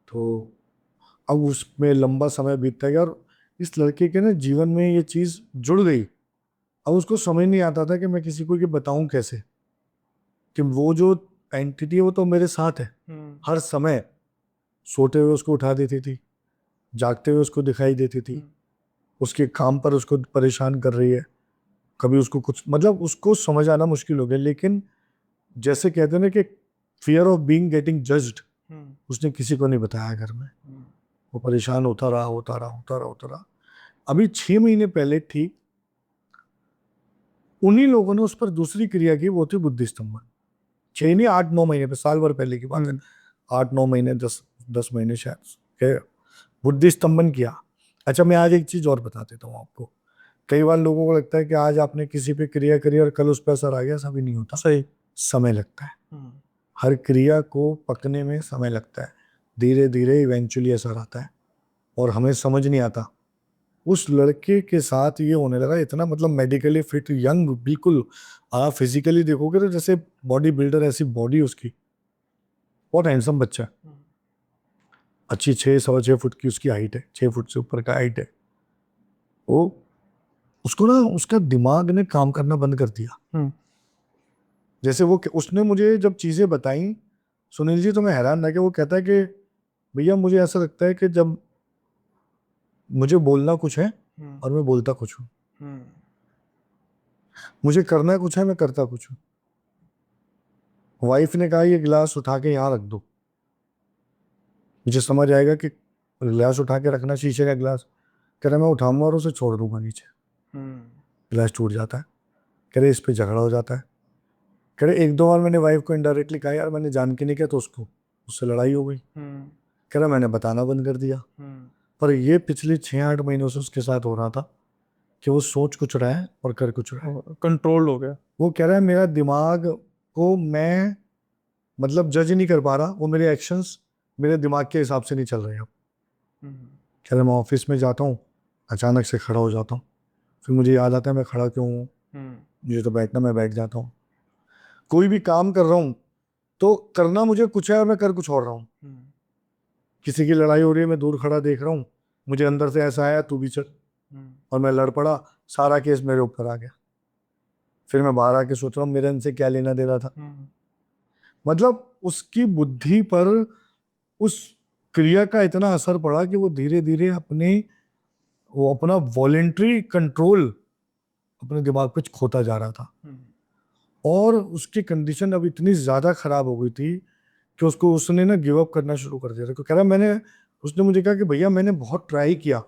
तो अब उसमें लंबा समय बीतता गया और इस लड़के के ना जीवन में ये चीज जुड़ गई। अब उसको समझ नहीं आता था कि मैं किसी को ये बताऊं कैसे कि वो जो एंटिटी है वो तो मेरे साथ है हर समय। सोते हुए उसको उठा देती थी, जागते हुए उसको दिखाई देती थी, उसके काम पर उसको परेशान कर रही है, कभी उसको कुछ, मतलब उसको समझ आना मुश्किल हो गया। लेकिन जैसे कहते हैं ना कि fear of being getting judged, उसने किसी को नहीं बताया घर में। वो परेशान होता रहा, होता रहा, होता रहा, होता रहा। अभी 6 महीने पहले ठीक उन्हीं लोगों ने उस पर दूसरी क्रिया की, वो थी बुद्धि स्तंभन। 6 नहीं, 8-9 महीने पे, साल भर पहले की बात है। 8-9 महीने, 10-10 महीने शायद के बुद्धि स्तंभन किया। अच्छा, मैं आज एक चीज और बता देता हूँ आपको। कई बार लोगों को लगता है कि आज आपने किसी पे क्रिया करी और कल उस पर असर आ गया, ऐसा भी नहीं होता। सही। समय लगता है, हर क्रिया को पकने में समय लगता है, धीरे धीरे इवेंचुअली असर आता है और हमें समझ नहीं आता। उस लड़के के साथ ये होने लगा, इतना मतलब मेडिकली फिट, यंग, बिल्कुल। आप फिजिकली देखोगे तो जैसे बॉडी बिल्डर, ऐसी बॉडी उसकी, बहुत हैंडसम बच्चा है। अच्छी 6-6.25 फुट की उसकी हाइट है, 6 फुट से ऊपर का हाइट है वो। उसको ना उसका दिमाग ने काम करना बंद कर दिया। जैसे वो, उसने मुझे जब चीजें बताई सुनील जी, तो मैं हैरान रह गया। वो कहता है कि भैया मुझे ऐसा लगता है कि जब मुझे बोलना कुछ है और मैं बोलता कुछ हूँ, मुझे करना कुछ है, मैं करता कुछ हूँ। वाइफ ने कहा ये गिलास उठा के यहाँ रख दो, मुझे समझ आएगा कि गिलास उठा के रखना, शीशे का गिलास। कह रहा मैं उठाऊंगा और उसे छोड़ दूंगा नीचे, गिलास टूट जाता है। कह रहे इस पे झगड़ा हो जाता है। कह रहे 1-2 बार मैंने वाइफ को इनडायरेक्टली कहा यार मैंने जान के नहीं किया, तो उसको उससे लड़ाई हो गई। कह रहा मैंने बताना बंद कर दिया। पर ये पिछले 6-8 महीनों से उसके साथ हो रहा था कि वो सोच कुछ रहा है और कर कुछ रहा है, कंट्रोल हो गया। वो कह रहा है मेरा दिमाग को मैं मतलब जज नहीं कर पा रहा, वो मेरे एक्शंस मेरे दिमाग के हिसाब से नहीं चल रहे अब। कह रहा मैं ऑफिस में जाता हूँ, अचानक से खड़ा हो जाता हूँ, फिर मुझे याद आता है मैं खड़ा क्यों हूँ, मुझे तो बैठना, मैं बैठ जाता हूँ। कोई भी काम कर रहा हूँ तो करना मुझे कुछ है और मैं कर कुछ और रहा हूँ। किसी की लड़ाई हो रही है, मैं दूर खड़ा देख रहा हूँ, मुझे अंदर से ऐसा आया तू भी चल, और मैं लड़ पड़ा, सारा केस मेरे ऊपर आ गया। फिर मैं बाहर आके सोच रहा हूँ मेरे इनसे क्या लेना देना था। मतलब उसकी बुद्धि पर उस क्रिया का इतना असर पड़ा कि वो धीरे धीरे वो अपना वॉलेंट्री कंट्रोल अपने दिमाग पे खोता जा रहा था। और उसकी कंडीशन अब इतनी ज्यादा खराब हो गई थी कि उसने ना गिव अप करना शुरू कर दिया था। कह रहा उसने मुझे कहा कि भैया मैंने बहुत ट्राई किया,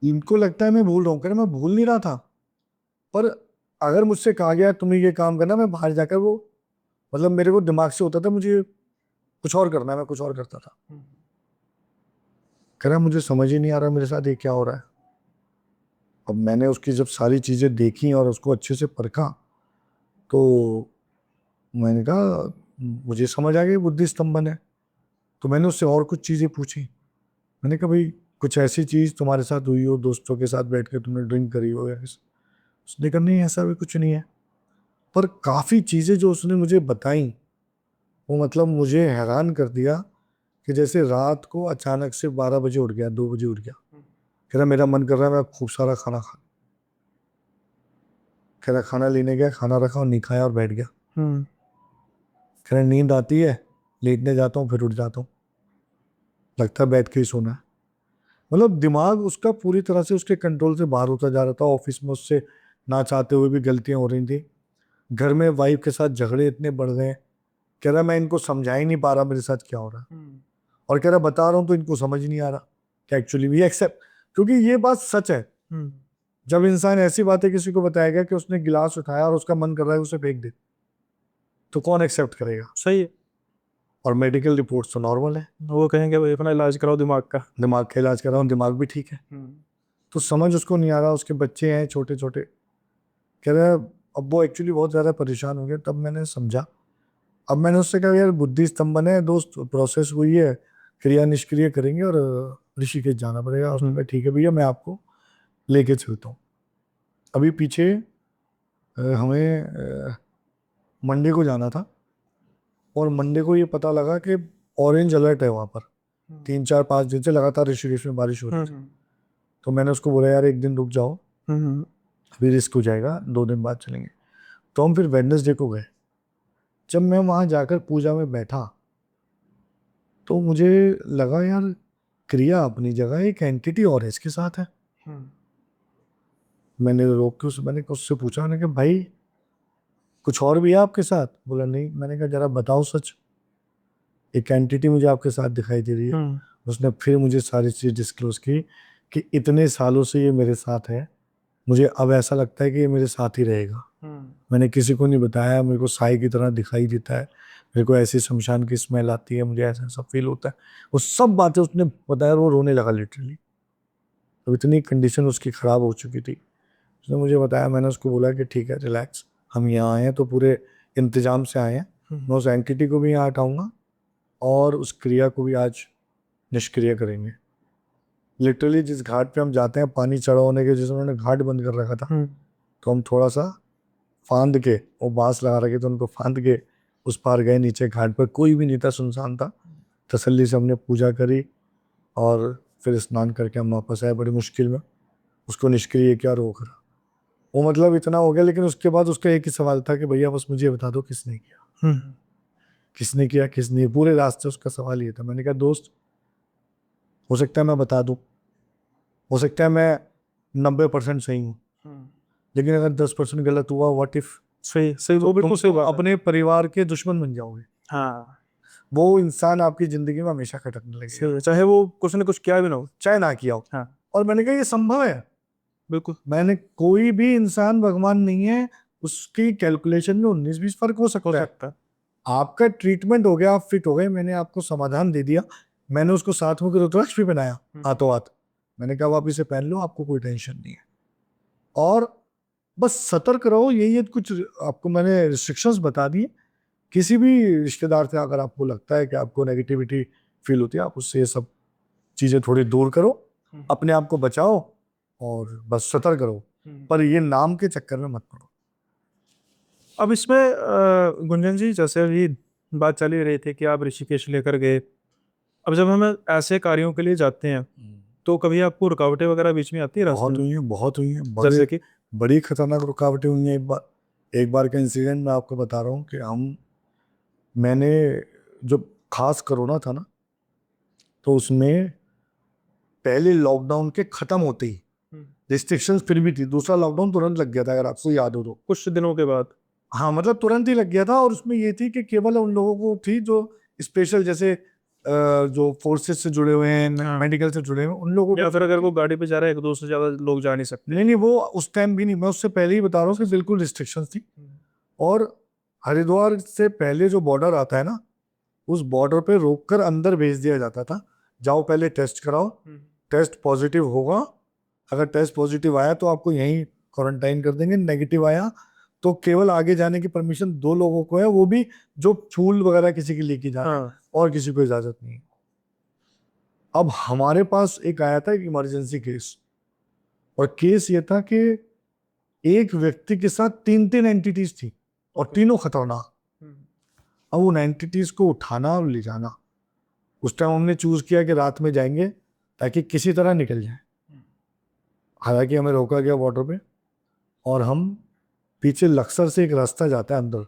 इनको लगता है मैं भूल रहा हूँ। कह रहा मैं भूल नहीं रहा था, पर अगर मुझसे कहा गया तुम्हें ये काम करना, मैं बाहर जाकर वो, मतलब मेरे को दिमाग से होता था मुझे कुछ और करना है, मैं कुछ और करता था। कह रहा मुझे समझ ही नहीं आ रहा मेरे साथ ये क्या हो रहा है। अब मैंने उसकी जब सारी चीजें देखी और उसको अच्छे से परखा तो मैंने कहा मुझे समझ आ गई बुद्धि स्तंभन है। तो मैंने उससे और कुछ चीजें पूछी। मैंने कहा भाई कुछ ऐसी चीज तुम्हारे साथ हुई हो, दोस्तों के साथ बैठ के तुमने ड्रिंक करी हो या उसने कहा नहीं ऐसा भी कुछ नहीं है। पर काफी चीजें जो उसने मुझे बताई वो मतलब मुझे हैरान कर दिया कि जैसे रात को अचानक से 12 बजे उठ गया, 2 बजे उठ गया, कह रहा मेरा मन कर रहा है मैं खूब सारा खाना खा। कह रहा खाना लेने गया, खाना रखा और नहीं खाया और बैठ गया। कह रहे नींद आती है, लेटने जाता हूँ, फिर उठ जाता हूँ, लगता है बैठ के ही सोना है। मतलब दिमाग उसका पूरी तरह से उसके कंट्रोल से बाहर होता जा रहा था। ऑफिस में उससे ना चाहते हुए भी गलतियां हो रही थी। घर में वाइफ के साथ झगड़े इतने बढ़ गए, कह रहा मैं इनको समझा ही नहीं पा रहा मेरे साथ क्या हो रहा है। और कह रहा बता रहा हूँ तो इनको समझ नहीं आ रहा कि एक्चुअली वी एक्सेप्ट, क्योंकि ये बात सच है। जब इंसान ऐसी बातें किसी को बताएगा कि उसने गिलास उठाया और उसका मन कर रहा है उसे फेंक दे, तो कौन एक्सेप्ट करेगा? सही है। और मेडिकल रिपोर्ट तो नॉर्मल है, वो कहेंगे भाई अपना इलाज कराओ दिमाग का। दिमाग का इलाज करा हूँ, दिमाग भी ठीक है। तो समझ उसको नहीं आ रहा, उसके बच्चे हैं छोटे छोटे। कह रहा अब वो एक्चुअली बहुत ज़्यादा परेशान हो गया। तब मैंने समझा, अब मैंने उससे कहा यार बुद्धि स्तंभन है दोस्त, प्रोसेस हुई है, क्रिया निष्क्रिय करेंगे और ऋषिकेश जाना पड़ेगा। उसने कहा ठीक है भैया, मैं आपको लेके चलता हूँ। अभी पीछे हमें मंडे को जाना था, और मंडे को ये पता लगा कि ऑरेंज अलर्ट है वहाँ पर। 3 4 5 दिन से लगातार ऋषिकेश में बारिश हो रही थी। तो मैंने उसको बोला यार एक दिन रुक जाओ, अभी रिस्क हो जाएगा, 2 दिन बाद चलेंगे। तो हम फिर वेडनेसडे को गए। जब मैं वहाँ जाकर पूजा में बैठा तो मुझे लगा यार क्रिया अपनी जगह, एक एंटिटी और है इसके साथ है। मैंने रोक के मैंने उससे पूछा, मैंने कहा भाई कुछ और भी है आपके साथ? बोला नहीं। मैंने कहा जरा बताओ सच, एक एंटिटी मुझे आपके साथ दिखाई दे रही है। उसने फिर मुझे सारी चीज़ डिस्क्लोज की कि इतने सालों से ये मेरे साथ है, मुझे अब ऐसा लगता है कि ये मेरे साथ ही रहेगा। मैंने किसी को नहीं बताया, मेरे को साई की तरह दिखाई देता है, मेरे को ऐसी शमशान की स्मेल आती है, मुझे ऐसा सब फील होता है। वो सब बातें उसने बताया, वो रोने लगा लिटरली। तो इतनी कंडीशन उसकी ख़राब हो चुकी थी। उसने मुझे बताया, मैंने उसको बोला कि ठीक है रिलैक्स, हम यहाँ आए हैं तो पूरे इंतजाम से आए हैं। मैं उस एंटिटी को भी यहाँ हटाऊँगा और उस क्रिया को भी आज निष्क्रिय करेंगे। लिटरली जिस घाट पे हम जाते हैं, पानी चढ़ा होने के, जिस उन्होंने घाट बंद कर रखा था, तो हम थोड़ा सा फांद के, वो बांस लगा रखे तो उनको फांद के उस पार गए नीचे घाट पर। कोई भी नहीं था, सुनसान था। तसल्ली से हमने पूजा करी और फिर स्नान करके हम वापस आए, बड़ी मुश्किल में उसको निष्क्रिय किया, रोक रहा। वो मतलब इतना हो गया, लेकिन उसके बाद उसका एक ही सवाल था कि भैया बस मुझे बता दो किसने किया, किसने किया, किसने। पूरे रास्ते उसका सवाल ये था। मैंने कहा दोस्त, हो सकता है मैं बता दूं, हो सकता है मैं 90% सही हूँ, लेकिन अगर 10% गलत हुआ, व्हाट इफ? सही सही, वो बिल्कुल सही बात है। अपने परिवार के दुश्मन बन जाओगे। हाँ, वो इंसान आपकी जिंदगी में हमेशा खटकने लगेगा, चाहे वो कुछ न कुछ क्या भी ना हो। चाहे ना किया हो। हाँ और मैंने कहा ये संभव है। बिल्कुल। मैंने, कोई भी इंसान भगवान नहीं है, उसकी कैलकुलेशन में 19-20 फर्क हो सकता है। आपका ट्रीटमेंट हो गया, आप फिट हो गए, मैंने आपको समाधान दे दिया। मैंने उसको साथ में रुद्राक्ष भी पहनाया हाथों हाथ। मैंने कहा आप इसे पहन लो, आपको कोई टेंशन नहीं है। और बस सतर्क रहो, यही कुछ आपको मैंने रिस्ट्रिक्शंस बता दिए। किसी भी रिश्तेदार से अगर आपको लगता है कि आपको नेगेटिविटी फील होती है, आप उससे ये सब चीज़ें थोड़ी दूर करो, अपने आप को बचाओ और बस सतर्क रहो, पर ये नाम के चक्कर में मत पड़ो। अब इसमें गुंजन जी, जैसे अभी बात चल ही रही थी कि आप ऋषिकेश लेकर गए। अब जब हम ऐसे कार्यों के लिए जाते हैं तो कभी आपको रुकावटें वगैरह बीच में आती है रास्ते बहुत में? हुई है, बहुत हुई है, जैसे कि बड़ी खतरनाक रुकावटें हुई हैं। एक बार का इंसिडेंट मैं आपको बता रहा हूँ कि मैंने, जो खास कोरोना था ना, तो उसमें पहले लॉकडाउन के खत्म होते ही रिस्ट्रिक्शंस फिर भी थी, दूसरा लॉकडाउन तुरंत लग गया था, अगर आपको याद हो तो। कुछ दिनों के बाद। हाँ मतलब तुरंत ही लग गया था। और उसमें ये थी कि केवल उन लोगों को थी जो स्पेशल, जैसे जो फोर्सेस से जुड़े हुए हैं, मेडिकल से जुड़े हुए हैं, उन लोगों या को। फिर अगर कोई गाड़ी पे जा रहा है, 1 2 से ज्यादा लोग जा नहीं सकते? नहीं नहीं, वो उस टाइम भी नहीं, मैं उससे पहले ही बता रहा हूँ कि बिल्कुल रिस्ट्रिक्शंस थी। और हरिद्वार से पहले जो बॉर्डर आता है ना, उस बॉर्डर पे रोककर अंदर भेज दिया जाता था, जाओ पहले टेस्ट कराओ, टेस्ट पॉजिटिव होगा, अगर टेस्ट पॉजिटिव आया तो आपको यहीं क्वारंटाइन कर देंगे, नेगेटिव आया तो केवल आगे जाने की परमिशन 2 लोगों को है, वो भी जो फूल वगैरह किसी की लेके जा रहे हैं, और किसी को इजाजत नहीं। अब हमारे पास एक आया था, एक इमरजेंसी केस, और केस ये था कि एक व्यक्ति के साथ 3 3 एंटिटीज थी और तीनों खतरनाक। अब उन एंटिटीज को उठाना और ले जाना, उस टाइम हमने चूज किया कि रात में जाएंगे ताकि किसी तरह निकल जाए। हालांकि हमें रोका गया बॉर्डर पे, और हम पीछे लक्सर से एक रास्ता जाता है अंदर,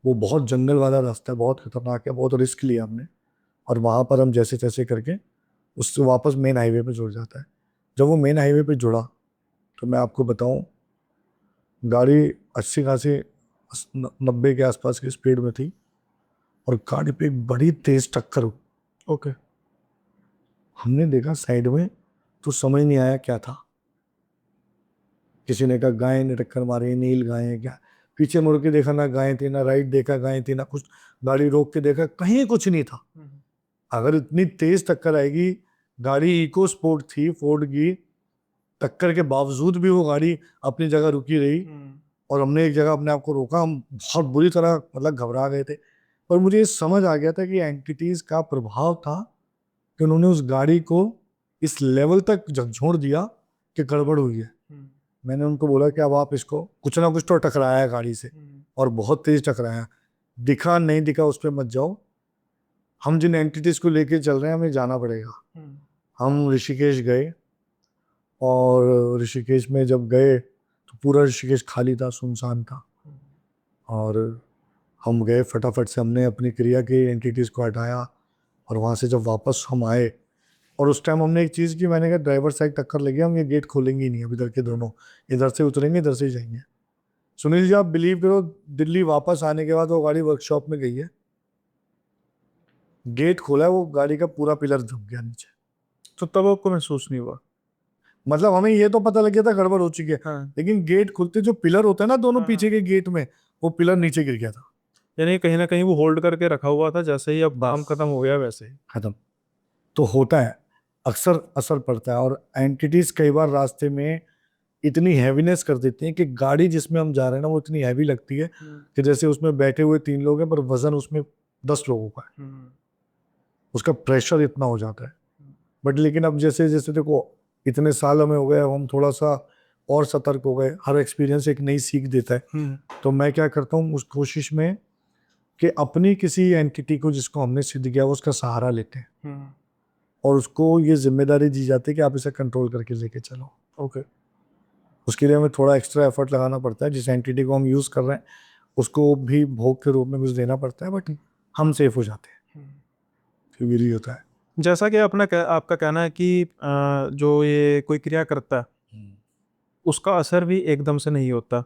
वो बहुत जंगल वाला रास्ता है, बहुत खतरनाक है, बहुत रिस्क लिया हमने। और वहाँ पर हम जैसे तैसे करके उससे वापस मेन हाईवे पे जुड़ जाता है। जब वो मेन हाईवे पे जुड़ा तो मैं आपको बताऊं, गाड़ी 80 खासी 90 के आसपास की स्पीड में थी और गाड़ी पे एक बड़ी तेज टक्कर हुई। ओके। हमने देखा साइड में तो समझ नहीं आया क्या था। किसी ने कहा गाय ने टक्कर मारी, नील गाय है क्या। पीछे मुड़ के देखा, ना गाय थी, ना राइट देखा गाय थी, ना कुछ। गाड़ी रोक के देखा, कहीं कुछ नहीं था। अगर इतनी तेज टक्कर आएगी, गाड़ी इको स्पोर्ट थी फोर्ड की, टक्कर के बावजूद भी वो गाड़ी अपनी जगह रुकी रही। और हमने एक जगह अपने आप को रोका, हम बहुत बुरी तरह मतलब घबरा गए थे। पर मुझे ये समझ आ गया था कि एंटिटीज का प्रभाव था कि उन्होंने उस गाड़ी को इस लेवल तक झकझोर दिया कि गड़बड़ हुई है। मैंने उनको बोला कि अब आप इसको, कुछ ना कुछ तो टकराया है गाड़ी से और बहुत तेज टकराया। दिखा नहीं दिखा उस पर मत जाओ, हम जिन एंटिटीज को लेके चल रहे हैं हमें जाना पड़ेगा। हम ऋषिकेश गए और ऋषिकेश में जब गए तो पूरा ऋषिकेश खाली था, सुनसान था। और हम गए, फटाफट से हमने अपनी क्रिया की एंटिटीज को हटाया। और वहाँ से जब वापस हम आए, और उस टाइम हमने एक चीज़ की, मैंने कहा ड्राइवर साइड टक्कर लगी, हम ये गेट खोलेंगे ही नहीं अब, इधर के दोनों इधर से उतरेंगे, इधर से ही जाएंगे। सुनील जी, आप बिलीव करो, दिल्ली वापस आने के बाद वो गाड़ी वर्कशॉप में गई है, गेट खोला है, वो गाड़ी का पूरा पिलर झुक गया नीचे। तो तब आपको महसूस नहीं हुआ? मतलब हमें ये तो पता लग गया था गड़बड़ हो चुकी है, हाँ। लेकिन गेट खुलते जो पिलर होता है ना दोनों हाँ, पीछे के गेट में, वो पिलर नीचे गिर गया था। यानी कहीं ना कहीं वो होल्ड करके रखा हुआ था, जैसे ही अब काम बस खत्म हो गया वैसे ही। खत्म। तो होता है, अक्सर असर पड़ता है। और एंटिटीज कई बार रास्ते में इतनी हैवीनेस कर देती हैं कि गाड़ी जिसमें हम जा रहे हैं ना, वो इतनी हैवी लगती है कि जैसे उसमें बैठे हुए 3 लोग हैं पर वजन उसमें 10 लोगों का है। उसका प्रेशर इतना हो जाता है। बट लेकिन अब जैसे जैसे देखो, इतने साल हमें हो गए, अब हम थोड़ा सा और सतर्क हो गए। हर एक्सपीरियंस एक नई सीख देता है। तो मैं क्या करता हूँ उस कोशिश में कि अपनी किसी एंटिटी को जिसको हमने सिद्ध किया वो उसका सहारा लेते हैं और उसको ये जिम्मेदारी दी जाती है कि आप इसे कंट्रोल करके लेके चलो। ओके। उसके लिए हमें थोड़ा एक्स्ट्रा एफर्ट लगाना पड़ता है, जिस एंटिटी को हम यूज़ कर रहे हैं उसको भी भोग के रूप में कुछ देना पड़ता है, बट हम सेफ हो जाते हैं। फिर भी यही होता है। जैसा कि आपका कहना है कि जो ये कोई क्रिया करता है उसका असर भी एकदम से नहीं होता,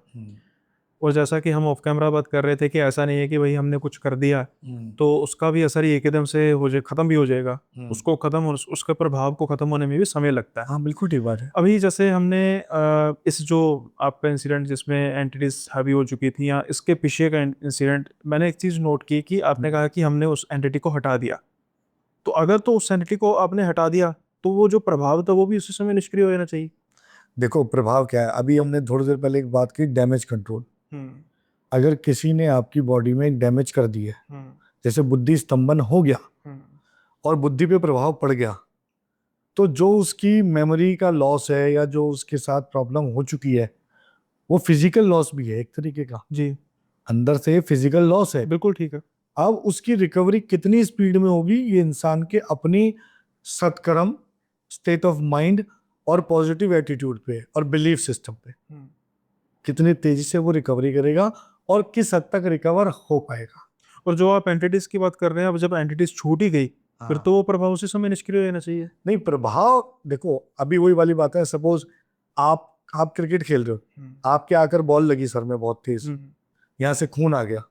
और जैसा कि हम ऑफ कैमरा बात कर रहे थे कि ऐसा नहीं है कि भाई हमने कुछ कर दिया तो उसका भी असर ही एकदम से हो जाए, खत्म भी हो जाएगा। उसको खत्म और उसके प्रभाव को खत्म होने में भी समय लगता है। हाँ बिल्कुल ठीक बात है। अभी जैसे हमने इस जो आपका इंसिडेंट जिसमें एंटिटीज हावी हो चुकी थी, या इसके पीछे का इंसिडेंट, मैंने एक चीज़ नोट की कि आपने कहा कि हमने उस एंटिटी को हटा दिया। तो अगर तो उस एंटिटी को आपने हटा दिया तो वो जो प्रभाव था वो भी उसी समय निष्क्रिय हो जाना चाहिए। देखो प्रभाव क्या है, अभी हमने थोड़ी देर पहले एक बात की, डैमेज कंट्रोल। अगर किसी ने आपकी बॉडी में डैमेज कर दी है, जैसे बुद्धि स्तंभन हो गया और बुद्धि पे प्रभाव पड़ गया, तो जो उसकी मेमोरी का लॉस है या जो उसके साथ प्रॉब्लम हो चुकी है, वो फिजिकल लॉस भी है एक तरीके का। जी अंदर से फिजिकल लॉस है। बिल्कुल ठीक है। अब उसकी रिकवरी कितनी स्पीड में होगी, ये इंसान के अपनी सत्कर्म, स्टेट ऑफ माइंड और पॉजिटिव एटीट्यूड पे और बिलीफ सिस्टम पे, कितनी तेजी से वो रिकवरी करेगा और किस हद तक रिकवर हो पाएगा। और जो आप एंटिटीज की बात कर रहे हैं, अब जब एंटिटीज छूट ही गई फिर तो वो प्रभाव उसी समय निष्क्रिय हो जाना चाहिए। नहीं, प्रभाव देखो अभी वही वाली बात है। सपोज आप क्रिकेट खेल रहे हो, आपके आकर बॉल लगी सर में बहुत तेज, यहाँ से खून आ गया,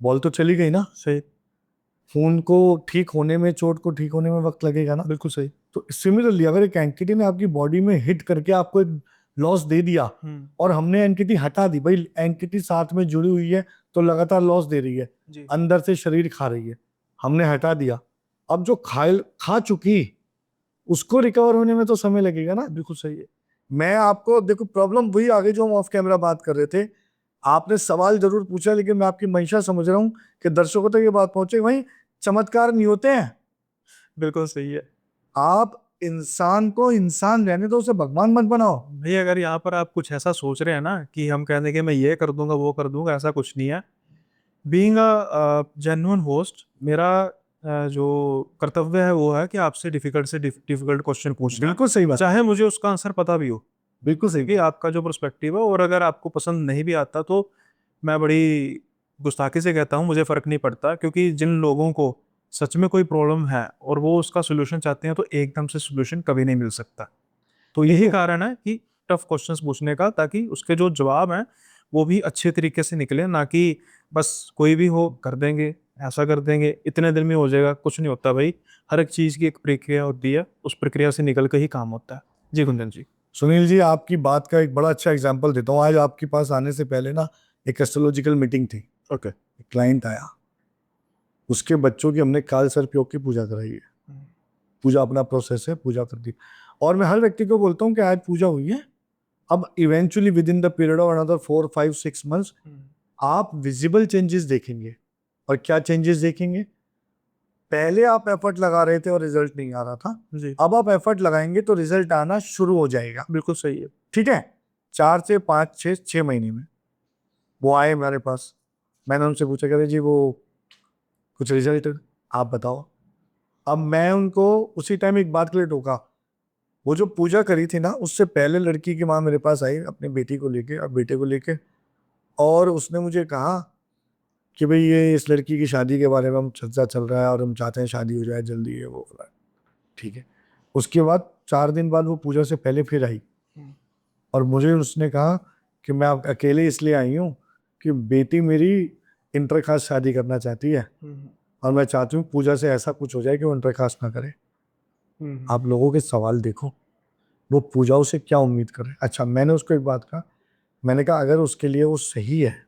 बॉल तो चली गई ना। सही। खून को ठीक होने में, चोट को ठीक होने में वक्त लगेगा ना। बिल्कुल सही। तो सिमिलरली अगर एक एंटिटी ने आपकी बॉडी में हिट करके आपको एक लॉस दे दिया और हमने एंटिटी हटा दी, भाई एंटिटी साथ में जुड़ी हुई है तो लगातार लॉस दे रही है, अंदर से शरीर खा रही है, हमने हटा दिया, अब जो खा चुकी उसको रिकवर होने में तो समय लगेगा ना। बिल्कुल सही है। मैं आपको देखो, प्रॉब्लम वही आगे जो हम ऑफ कैमरा बात कर रहे थे। आपने सवाल जरूर पूछा, लेकिन मैं आपकी मंशा समझ रहा हूँ कि दर्शकों तक ये बात पहुंचे। वही चमत्कार नहीं होते हैं। बिल्कुल सही है। आप इंसान को इंसान रहने दो, उसे भगवान मत बनाओ। भाई अगर यहाँ पर आप कुछ ऐसा सोच रहे हैं ना कि हम कहने के मैं ये कर दूंगा वो कर दूंगा, ऐसा कुछ नहीं है। बीइंग अ जेन्युइन होस्ट, मेरा जो कर्तव्य है वो है कि आपसे डिफिकल्ट से डिफिकल्ट क्वेश्चन पूछना, बिल्कुल सही बात, चाहे मुझे उसका आंसर पता भी हो। बिल्कुल सही क्योंकि बात। आपका जो पर्सपेक्टिव है, और अगर आपको पसंद नहीं भी आता तो मैं बड़ी गुस्ताखी से कहता हूँ, मुझे फ़र्क नहीं पड़ता, क्योंकि जिन लोगों को सच में कोई प्रॉब्लम है और वो उसका सोल्यूशन चाहते हैं, तो एकदम से सोल्यूशन कभी नहीं मिल सकता। तो यही कारण है कि टफ क्वेश्चंस पूछने का, ताकि उसके जो जवाब हैं वो भी अच्छे तरीके से निकले, ना कि बस कोई भी हो कर देंगे, ऐसा कर देंगे, इतने दिन में हो जाएगा। कुछ नहीं होता भाई, हर एक चीज़ की एक प्रक्रिया होती है, उस प्रक्रिया से निकल के ही काम होता है। जी गुंजन जी। सुनील जी, आपकी बात का एक बड़ा अच्छा एग्जाम्पल देता हूँ। आज आपके पास आने से पहले ना एक एस्ट्रोलॉजिकल मीटिंग थी। ओके। एक क्लाइंट आया, उसके बच्चों की हमने काल सर्प योग की पूजा कराई है। पूजा अपना प्रोसेस है, पूजा कर दी। और मैं हर व्यक्ति को बोलता हूँ कि आज पूजा हुई है, अब eventually with in the period of another 4 5 6 months आप विजिबल चेंजेस देखेंगे। और क्या चेंजेस देखेंगे? पहले आप एफर्ट लगा रहे थे और रिजल्ट नहीं आ रहा था, जी, अब आप एफर्ट लगाएंगे तो रिजल्ट आना शुरू हो जाएगा। बिल्कुल सही है। ठीक है, 4 से 5 6 महीने में वो आए मेरे पास। मैंने उनसे पूछा, कह रहे जी वो कुछ रिजल्ट आप बताओ। अब मैं उनको उसी टाइम एक बात के लिए टोका। वो जो पूजा करी थी ना, उससे पहले लड़की की माँ मेरे पास आई अपनी बेटी को लेके और बेटे को लेके, और उसने मुझे कहा कि भाई ये इस लड़की की शादी के बारे में हम चर्चा चल रहा है और हम चाहते हैं शादी हो जाए जल्दी, है वो बोला। ठीक है। उसके बाद 4 दिन बाद वो पूजा से पहले फिर आई और मुझे उसने कहा कि मैं अकेले इसलिए आई हूँ कि बेटी मेरी इंटर कास्ट शादी करना चाहती है और मैं चाहती हूँ पूजा से ऐसा कुछ हो जाए कि वो इंटर कास्ट ना करे। आप लोगों के सवाल देखो, वो पूजाओं से क्या उम्मीद करे। अच्छा, मैंने उसको एक बात कहा, मैंने कहा अगर उसके लिए वो सही है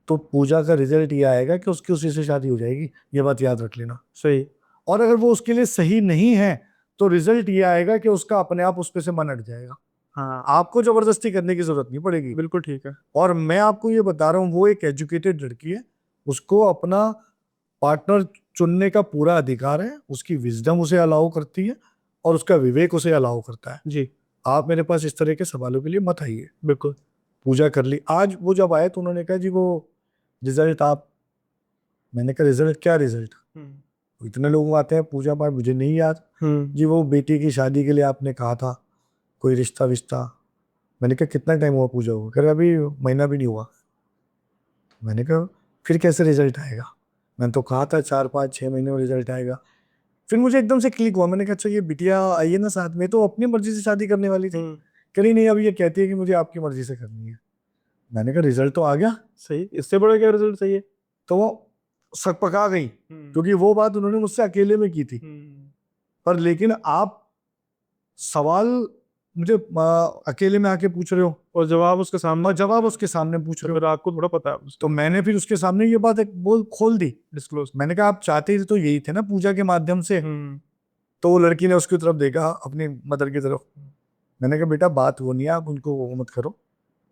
तो पूजा का रिजल्ट ये आएगा कि उसकी उसी से शादी हो जाएगी, ये बात याद रख लेना। सही। और अगर वो उसके लिए सही नहीं है तो रिजल्ट ये आएगा कि उसका अपने आप उस पे से मन हट जाएगा। हाँ, आपको जबरदस्ती करने की जरूरत नहीं पड़ेगी। बिल्कुल ठीक है। और मैं आपको ये बता रहा हूँ, वो एक एजुकेटेड लड़की है, उसको अपना पार्टनर चुनने का पूरा अधिकार है, उसकी विजडम उसे अलाउ करती है और उसका विवेक उसे अलाउ करता है। जी, आप मेरे पास इस तरह के सवालों के लिए मत आइए। बिल्कुल। पूजा कर ली। आज वो जब आए तो उन्होंने कहा जी वो रिजल्ट आप, मैंने कहा रिजल्ट क्या रिजल्ट? इतने लोग आते हैं पूजा पाठ, मुझे नहीं याद। जी वो बेटी की शादी के लिए आपने कहा था कोई रिश्ता विश्ता। मैंने कहा कितना टाइम हुआ पूजा हुआ? कह रहे अभी महीना भी नहीं हुआ। मैंने कहा फिर कैसे रिजल्ट आएगा? मैंने तो कहा था 4 5 6 महीने में रिजल्ट आएगा। फिर मुझे एकदम से क्लिक हुआ। मैंने कहा अच्छा ये बिटिया आई है ना साथ में, तो अपनी मर्जी से शादी करने वाली थी। कह रही नहीं, अब ये कहती है कि मुझे आपकी मर्जी से करनी है। मैंने कहा रिजल्ट तो आ गया। सही, इससे बड़ा क्या रिजल्ट चाहिए? तो वो सकपका गई, क्योंकि वो बात उन्होंने मुझसे अकेले में की थी। पर लेकिन आप सवाल मुझे अकेले में आके पूछ रहे हो और जवाब उसके सामने, और जवाब उसके सामने पूछ तो रहे हो। फिर आपको थोड़ा पता है तो मैंने फिर उसके सामने ये बात एक बोल खोल दी। डिस्क्लोज। मैंने कहा आप चाहते थे तो यही थे ना पूजा के माध्यम से। तो वो लड़की ने उसकी तरफ देखा, अपनी मदर की तरफ। मैंने कहा बेटा बात वो नहीं है, आप उनको वो मत करो।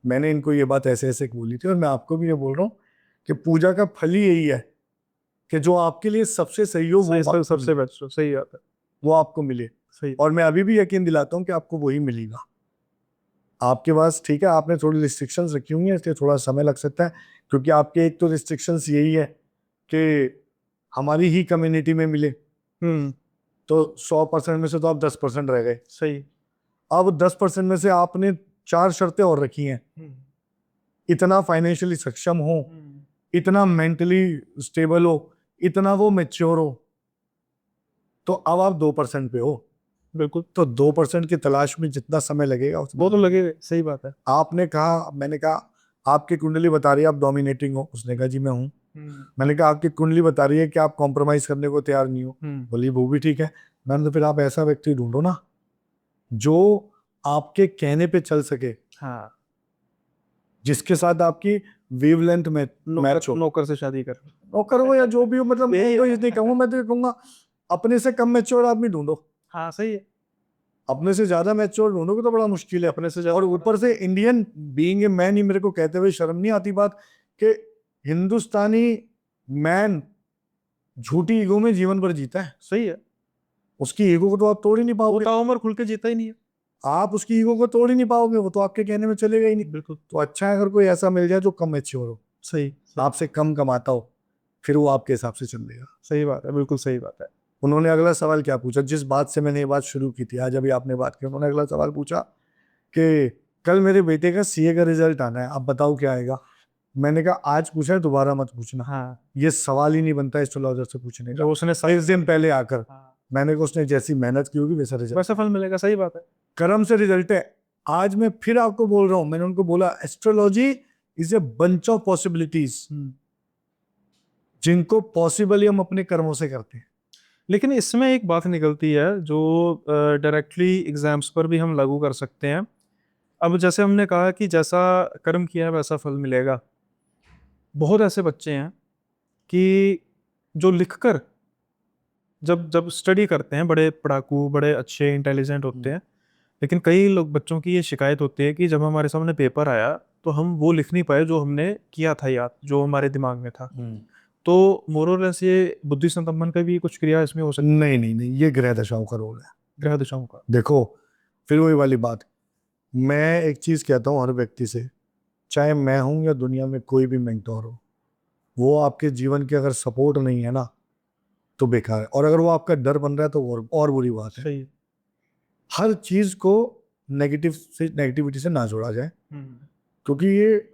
मैंने इनको ये बात ऐसे ऐसे बोली थी और मैं आपको भी ये बोल रहा हूँ कि पूजा का फल ही यही है कि जो आपके लिए सबसे सही हो वो सबसे बेस्ट हो। सही बात है। वो आपको मिले। सही। और मैं अभी भी यकीन दिलाता हूँ कि आपको वही मिलेगा। आपके पास ठीक है, आपने थोड़ी रिस्ट्रिक्शंस रखी हुई हैं, इसलिए थोड़ा समय लग सकता है, क्योंकि आपके एक तो रिस्ट्रिक्शंस यही है कि हमारी ही कम्युनिटी में मिले। तो 100% में से तो आप 10% रह गए। सही। अब 10% में से आपने 4 शर्तें और रखी हैं। इतना फाइनेंशियली सक्षम हो, इतना मेंटली स्टेबल हो, इतना वो मैच्योर हो। तो अब आप 2% पे हो। बिल्कुल। तो 2% की तलाश में जितना समय लगेगा वो तो लगेगा। सही बात है। आपने कहा, मैंने कहा आपकी कुंडली बता रही है आप डोमिनेटिंग हो। उसने कहा जी मैं हूँ। मैंने कहा आपकी कुंडली बता रही है कि आप कॉम्प्रोमाइज करने को तैयार नहीं हो। बोली वो भी ठीक है। मैंने तो फिर आप ऐसा व्यक्ति ढूंढो ना जो आपके कहने पे चल सके, हाँ, जिसके साथ आपकी वेवलेंथ में मैच हो। नौकर से शादी कर। नौकर हो या जो भी हो, मतलब मैं तो ये नहीं कहूँगा, मैं तो ये कहूँगा अपने से कम मैच्योर आदमी ढूंढो। हाँ, सही है। अपने से ज्यादा मैच्योर ढूंढोगे तो बड़ा मुश्किल है। अपने से ज्यादा। और ऊपर से इंडियन बीइंग ए मैन ही मेरे को कहते हुए शर्म नहीं आती बात कि हिंदुस्तानी मैन झूठी ईगो में जीवन भर जीता है। सही है। उसकी ईगो को तो आप तोड़ ही नहीं वो पाओगे। ताउमर खुल के जीता ही नहीं है। आप उसकी ईगो को तोड़ ही नहीं पाओगे, वो तो आपके कहने में चलेगा ही नहीं। बिल्कुल। तो अच्छा है अगर कोई ऐसा मिल जाए जो कम मैच्योर हो, सही। आपसे कम कमाता हो, फिर वो आपके हिसाब से चल देगा। सही बात है, बिल्कुल सही बात है। उन्होंने अगला सवाल क्या पूछा, जिस बात से मैंने ये बात शुरू की थी, आज अभी आपने बात की, उन्होंने अगला सवाल पूछा कि कल मेरे बेटे का सीए का रिजल्ट आना है, आप बताओ क्या आएगा। मैंने कहा आज पूछा है दोबारा मत पूछना, हाँ, ये सवाल ही नहीं बनता एस्ट्रोलॉजर से पूछने का। जो उसने 23 दिन पहले आकर हाँ, मैंने कहा उसने जैसी मेहनत की होगी वैसा रिजल्ट, वैसा फल मिलेगा, सही बात है। कर्म से रिजल्ट है। आज मैं फिर आपको बोल रहा हूं, मैंने उनको बोला astrology is a bunch of possibilities, जिनको पॉसिबल हम अपने कर्मों से करते हैं। लेकिन इसमें एक बात निकलती है जो डायरेक्टली एग्जाम्स पर भी हम लागू कर सकते हैं। अब जैसे हमने कहा कि जैसा कर्म किया है वैसा फल मिलेगा, बहुत ऐसे बच्चे हैं कि जो लिखकर जब जब स्टडी करते हैं, बड़े पढ़ाकू, बड़े अच्छे इंटेलिजेंट होते हैं, लेकिन कई लोग बच्चों की ये शिकायत होती है कि जब हमारे सामने पेपर आया तो हम वो लिख नहीं पाए जो हमने किया था याद, जो हमारे दिमाग में था। तो मोरलेस ये बुद्धि संतम्पन का भी कुछ क्रिया इसमें हो सकती नहीं नहीं नहीं, ये ग्रह दशाओं का रोल है। है, ग्रह दिशाओं का। देखो फिर वही वाली बात, मैं एक चीज कहता हूँ हर व्यक्ति से, चाहे मैं हूं या दुनिया में कोई भी मेंटोर हो, वो आपके जीवन की अगर सपोर्ट नहीं है ना तो बेकार है, और अगर वो आपका डर बन रहा है तो और बुरी बात है। सही है। हर चीज को नेगेटिविटी से ना जोड़ा जाए, क्योंकि ये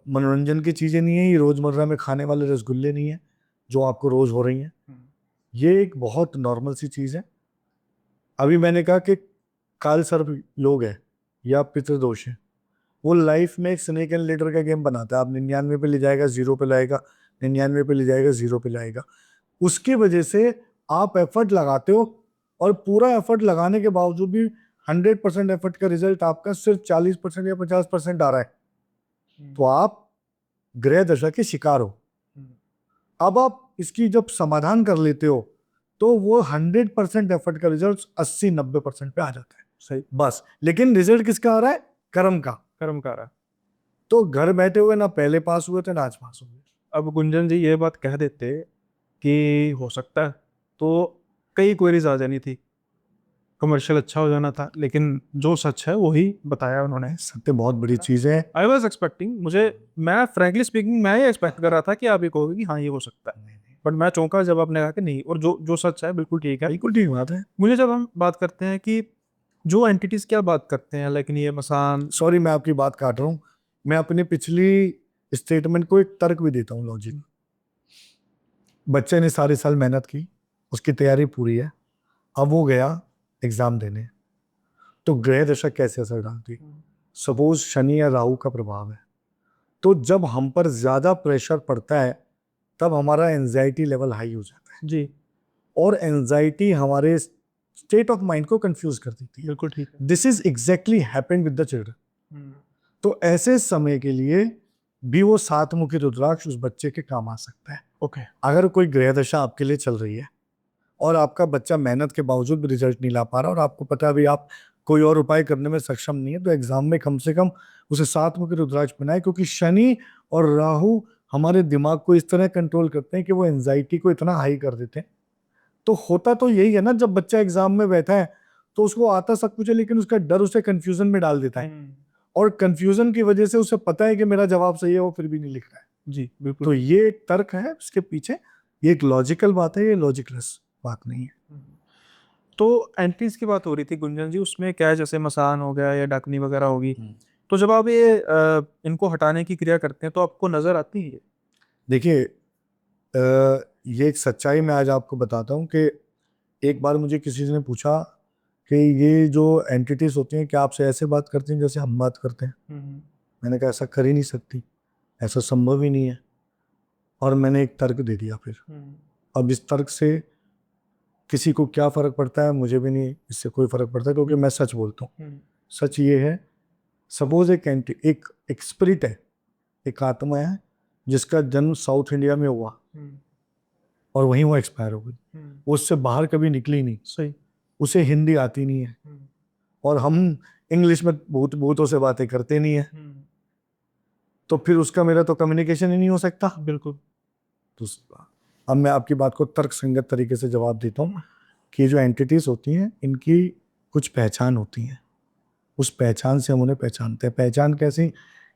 मनोरंजन की चीजें नहीं है, ये रोजमर्रा में खाने वाले रसगुल्ले नहीं है जो आपको रोज हो रही हैं। ये एक बहुत नॉर्मल सी चीज है। अभी मैंने कहा कि काल सर्प योग है या पितृदोष है, वो लाइफ में एक स्नेक एंड लेडर का गेम बनाता है। आप 99 पे ले जाएगा, 0 पे लाएगा, 99 पे ले जाएगा, 0 पे लाएगा। उसकी वजह से आप एफर्ट लगाते हो और पूरा एफर्ट लगाने के बावजूद भी 100% एफर्ट का रिजल्ट आपका सिर्फ 40% या 50% आ रहा है, तो आप ग्रह दशा के शिकार हो। अब आप इसकी जब समाधान कर लेते हो तो वो 100% एफर्ट का रिजल्ट 80-90% पे आ जाता है। सही। बस, लेकिन रिजल्ट किसका आ रहा है? कर्म का। कर्म का रहा। तो घर बैठे हुए ना पहले पास हुए थे ना आज पास हुए। अब गुंजन जी ये बात कह देते कि हो सकता है, तो कई क्वेरीज आ जानी थी, कमर्शियल अच्छा हो जाना था, लेकिन जो सच है वही बताया उन्होंने। सत्य बहुत बड़ी चीज है। आई वॉज एक्सपेक्टिंग, मैं फ्रैंकली स्पीकिंग मैं ये एक्सपेक्ट कर रहा था कि आप ये कहोगे कि हाँ ये हो सकता है, बट मैं चौंका जब आपने कहा कि नहीं, और जो जो सच है बिल्कुल ठीक है। बिल्कुल ठीक बात है। मुझे जब हम बात करते हैं कि जो एंटिटीज क्या बात करते हैं, लेकिन ये मसान। सॉरी मैं आपकी बात काट रहा हूँ, मैं अपनी पिछली स्टेटमेंट को एक तर्क भी देता हूँ, लॉजिक। बच्चे ने सारे साल मेहनत की, उसकी तैयारी पूरी है, अब वो गया एग्जाम देने, तो ग्रह दशा कैसे असर डालती है? सपोज शनि या राहु का प्रभाव है, तो जब हम पर ज्यादा प्रेशर पड़ता है तब हमारा एंजाइटी लेवल हाई हो जाता है जी और एंजाइटी हमारे स्टेट ऑफ माइंड को कंफ्यूज कर देती है। बिल्कुल ठीक है। This is exactly happened with the children. तो ऐसे समय के लिए भी वो सातमुखी रुद्राक्ष उस बच्चे के काम आ सकता है। ओके। अगर कोई ग्रह दशा आपके लिए चल रही है और आपका बच्चा मेहनत के बावजूद भी रिजल्ट नहीं ला पा रहा और आपको पता है अभी आप कोई और उपाय करने में सक्षम नहीं है, तो एग्जाम में कम से कम उसे सातमुखी रुद्राक्ष बनाए, क्योंकि शनि और राहु हमारे दिमाग को इस तरह कंट्रोल करते हैं कि वो एंजाइटी को इतना हाई कर देते हैं। तो होता तो यही है ना, जब बच्चा एग्जाम में बैठा है तो उसको आता सब कुछ है, लेकिन उसका डर उसे कंफ्यूजन में डाल देता है, और कंफ्यूजन की वजह से उसे पता है कि मेरा जवाब सही है, वो फिर भी नहीं लिख रहा है। जी बिल्कुल। तो ये एक तर्क है इसके पीछे, ये एक लॉजिकल बात है, ये लॉजिकलेस बात नहीं है। तो एंट्रीज की बात हो रही थी गुंजन जी, उसमें क्या है, जैसे मसान हो गया या डाकनी वगैरह होगी, तो जब आप ये इनको हटाने की क्रिया करते हैं तो आपको नजर आती है? देखिए ये एक सच्चाई मैं आज आपको बताता हूँ कि एक बार मुझे किसी ने पूछा कि ये जो एंटिटीज होती हैं क्या आपसे ऐसे बात करती हैं जैसे हम बात करते हैं? मैंने कहा ऐसा कर ही नहीं सकती, ऐसा संभव ही नहीं है, और मैंने एक तर्क दे दिया फिर। अब इस तर्क से किसी को क्या फर्क पड़ता है, मुझे भी नहीं इससे कोई फर्क पड़ता, क्योंकि मैं सच बोलता हूँ। सच ये है, सपोज एक स्पिरिट है, एक आत्मा है जिसका जन्म साउथ इंडिया में हुआ और वहीं वो एक्सपायर हो गई, वो उससे बाहर कभी निकली नहीं। सही। उसे हिंदी आती नहीं है और हम इंग्लिश में भूतों से बातें करते नहीं है, तो फिर उसका मेरा तो कम्युनिकेशन ही नहीं हो सकता। बिल्कुल। तो अब मैं आपकी बात को तर्क संगत तरीके से जवाब देता हूँ कि जो एंटिटीज होती हैं इनकी कुछ पहचान होती है, उस पहचान से हम उन्हें पहचानते हैं। पहचान कैसी?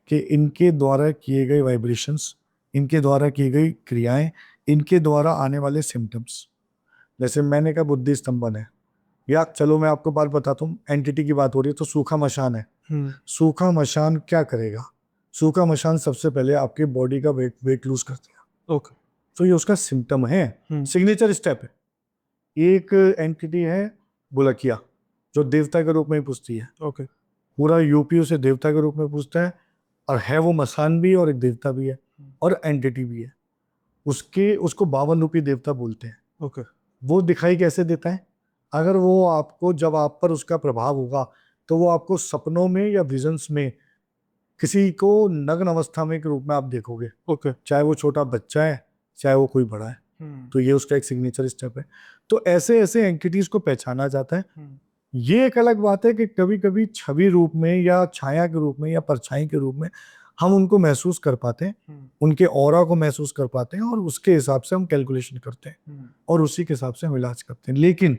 कि इनके द्वारा किए गए वाइब्रेशंस, इनके द्वारा की गई क्रियाएं, इनके द्वारा आने वाले सिम्टम्स। जैसे मैंने कहा बुद्धि स्तंभन है, या चलो मैं आपको बात बताता हूँ, एंटिटी की बात हो रही है तो सूखा मशान है। सूखा मशान क्या करेगा? सूखा मशान सबसे पहले आपके बॉडी का वेट लूज कर दिया, ओके। तो ये उसका सिम्टम है, सिग्नेचर स्टेप है। एक एंटिटी है बुलकिया, जो देवता के रूप में ही पूजती है। ओके। पूरा यूपी उसे देवता के रूप में पूजता है, और है वो मसान भी और एक देवता भी है और एंटिटी भी है। उसको 52 रूपी देवता बोलते हैं। ओके। वो दिखाई कैसे देता है? अगर वो आपको, जब आप पर उसका प्रभाव होगा, तो वो आपको सपनों में या विजन्स में किसी को नग्न अवस्था में के रूप में आप देखोगे। ओके। चाहे वो छोटा बच्चा है, चाहे वो कोई बड़ा है। तो ये उसका एक सिग्नेचर स्टेप है। तो ऐसे ऐसे एंटिटीज को पहचाना जाता है। ये एक अलग बात है कि कभी कभी छवि रूप में या छाया के रूप में या परछाई के रूप में हम उनको महसूस कर पाते हैं, उनके ऑरा को महसूस कर पाते हैं, और उसके हिसाब से हम कैलकुलेशन करते हैं और उसी के हिसाब से हम इलाज करते हैं। लेकिन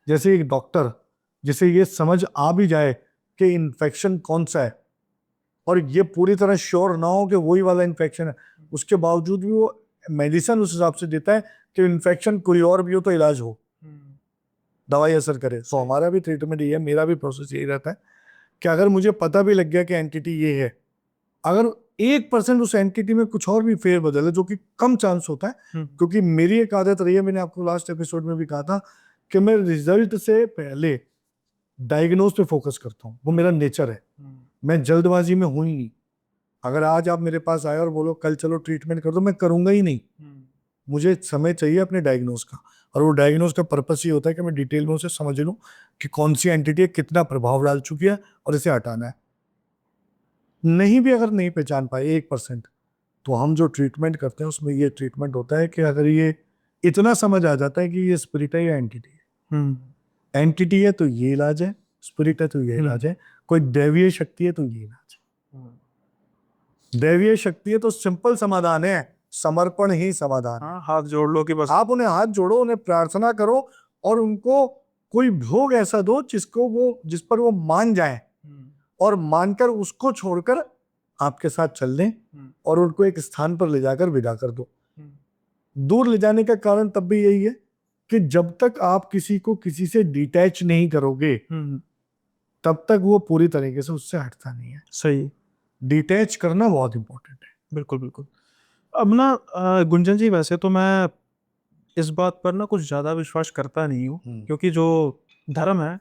जैसे एक डॉक्टर, जिसे ये समझ आ भी जाए कि इन्फेक्शन कौन सा है, और ये पूरी तरह श्योर ना हो कि वही वाला इन्फेक्शन है, उसके बावजूद भी वो मेडिसिन उस हिसाब से देता है कि इन्फेक्शन कोई और भी हो तो इलाज हो, दवाई असर करे। तो हमारा भी ट्रीटमेंट ये है, मेरा भी प्रोसेस यही रहता है कि अगर मुझे पता भी लग गया कि एंटिटी ये है, अगर 1% उस एंटिटी में कुछ और भी फेर बदल है, जो कि कम चांस होता है, क्योंकि मेरी एक आदत रही है, मैंने आपको लास्ट एपिसोड में भी कहा था कि मैं रिजल्ट से पहले डायग्नोज पे फोकस करता हूँ। वो मेरा नेचर है, मैं जल्दबाजी में हूँ ही नहीं। अगर आज आप मेरे पास आए और बोलो कल चलो ट्रीटमेंट कर दो, मैं करूंगा ही नहीं। मुझे समय चाहिए अपने डायग्नोज का, और वो डायग्नोज का पर्पस ये होता है कि मैं डिटेल में उसे समझ लूँ कि कौन सी एंटिटी है, कितना प्रभाव डाल चुकी है और इसे हटाना है। नहीं भी अगर नहीं पहचान पाए 1%, तो हम जो ट्रीटमेंट करते हैं उसमें ये ट्रीटमेंट होता है कि अगर ये इतना समझ आ जाता है कि ये स्पिरिट है या एंटिटी है, एंटिटी है तो ये इलाज है, स्पिरिट है तो ये इलाज है, कोई दैवीय शक्ति है तो ये इलाज है। दैवीय शक्ति है तो सिंपल समाधान है, समर्पण ही समाधान है। हाँ, हाथ जोड़ लो कि बस आप उन्हें हाथ जोड़ो, उन्हें प्रार्थना करो, और उनको कोई भोग ऐसा दो जिस पर वो मान जाए, और मानकर उसको छोड़कर आपके साथ चल दें, और उनको एक स्थान पर ले जाकर विदा कर दो। दूर ले जाने का कारण तब भी यही है कि जब तक आप किसी को किसी से डिटैच नहीं करोगे, तब तक वो पूरी तरीके से उससे हटता नहीं है। सही। डिटैच करना बहुत इंपॉर्टेंट है। बिल्कुल बिल्कुल। अब ना गुंजन जी, वैसे तो मैं इस बात पर ना कुछ ज़्यादा विश्वास करता नहीं हूँ, क्योंकि जो धर्म है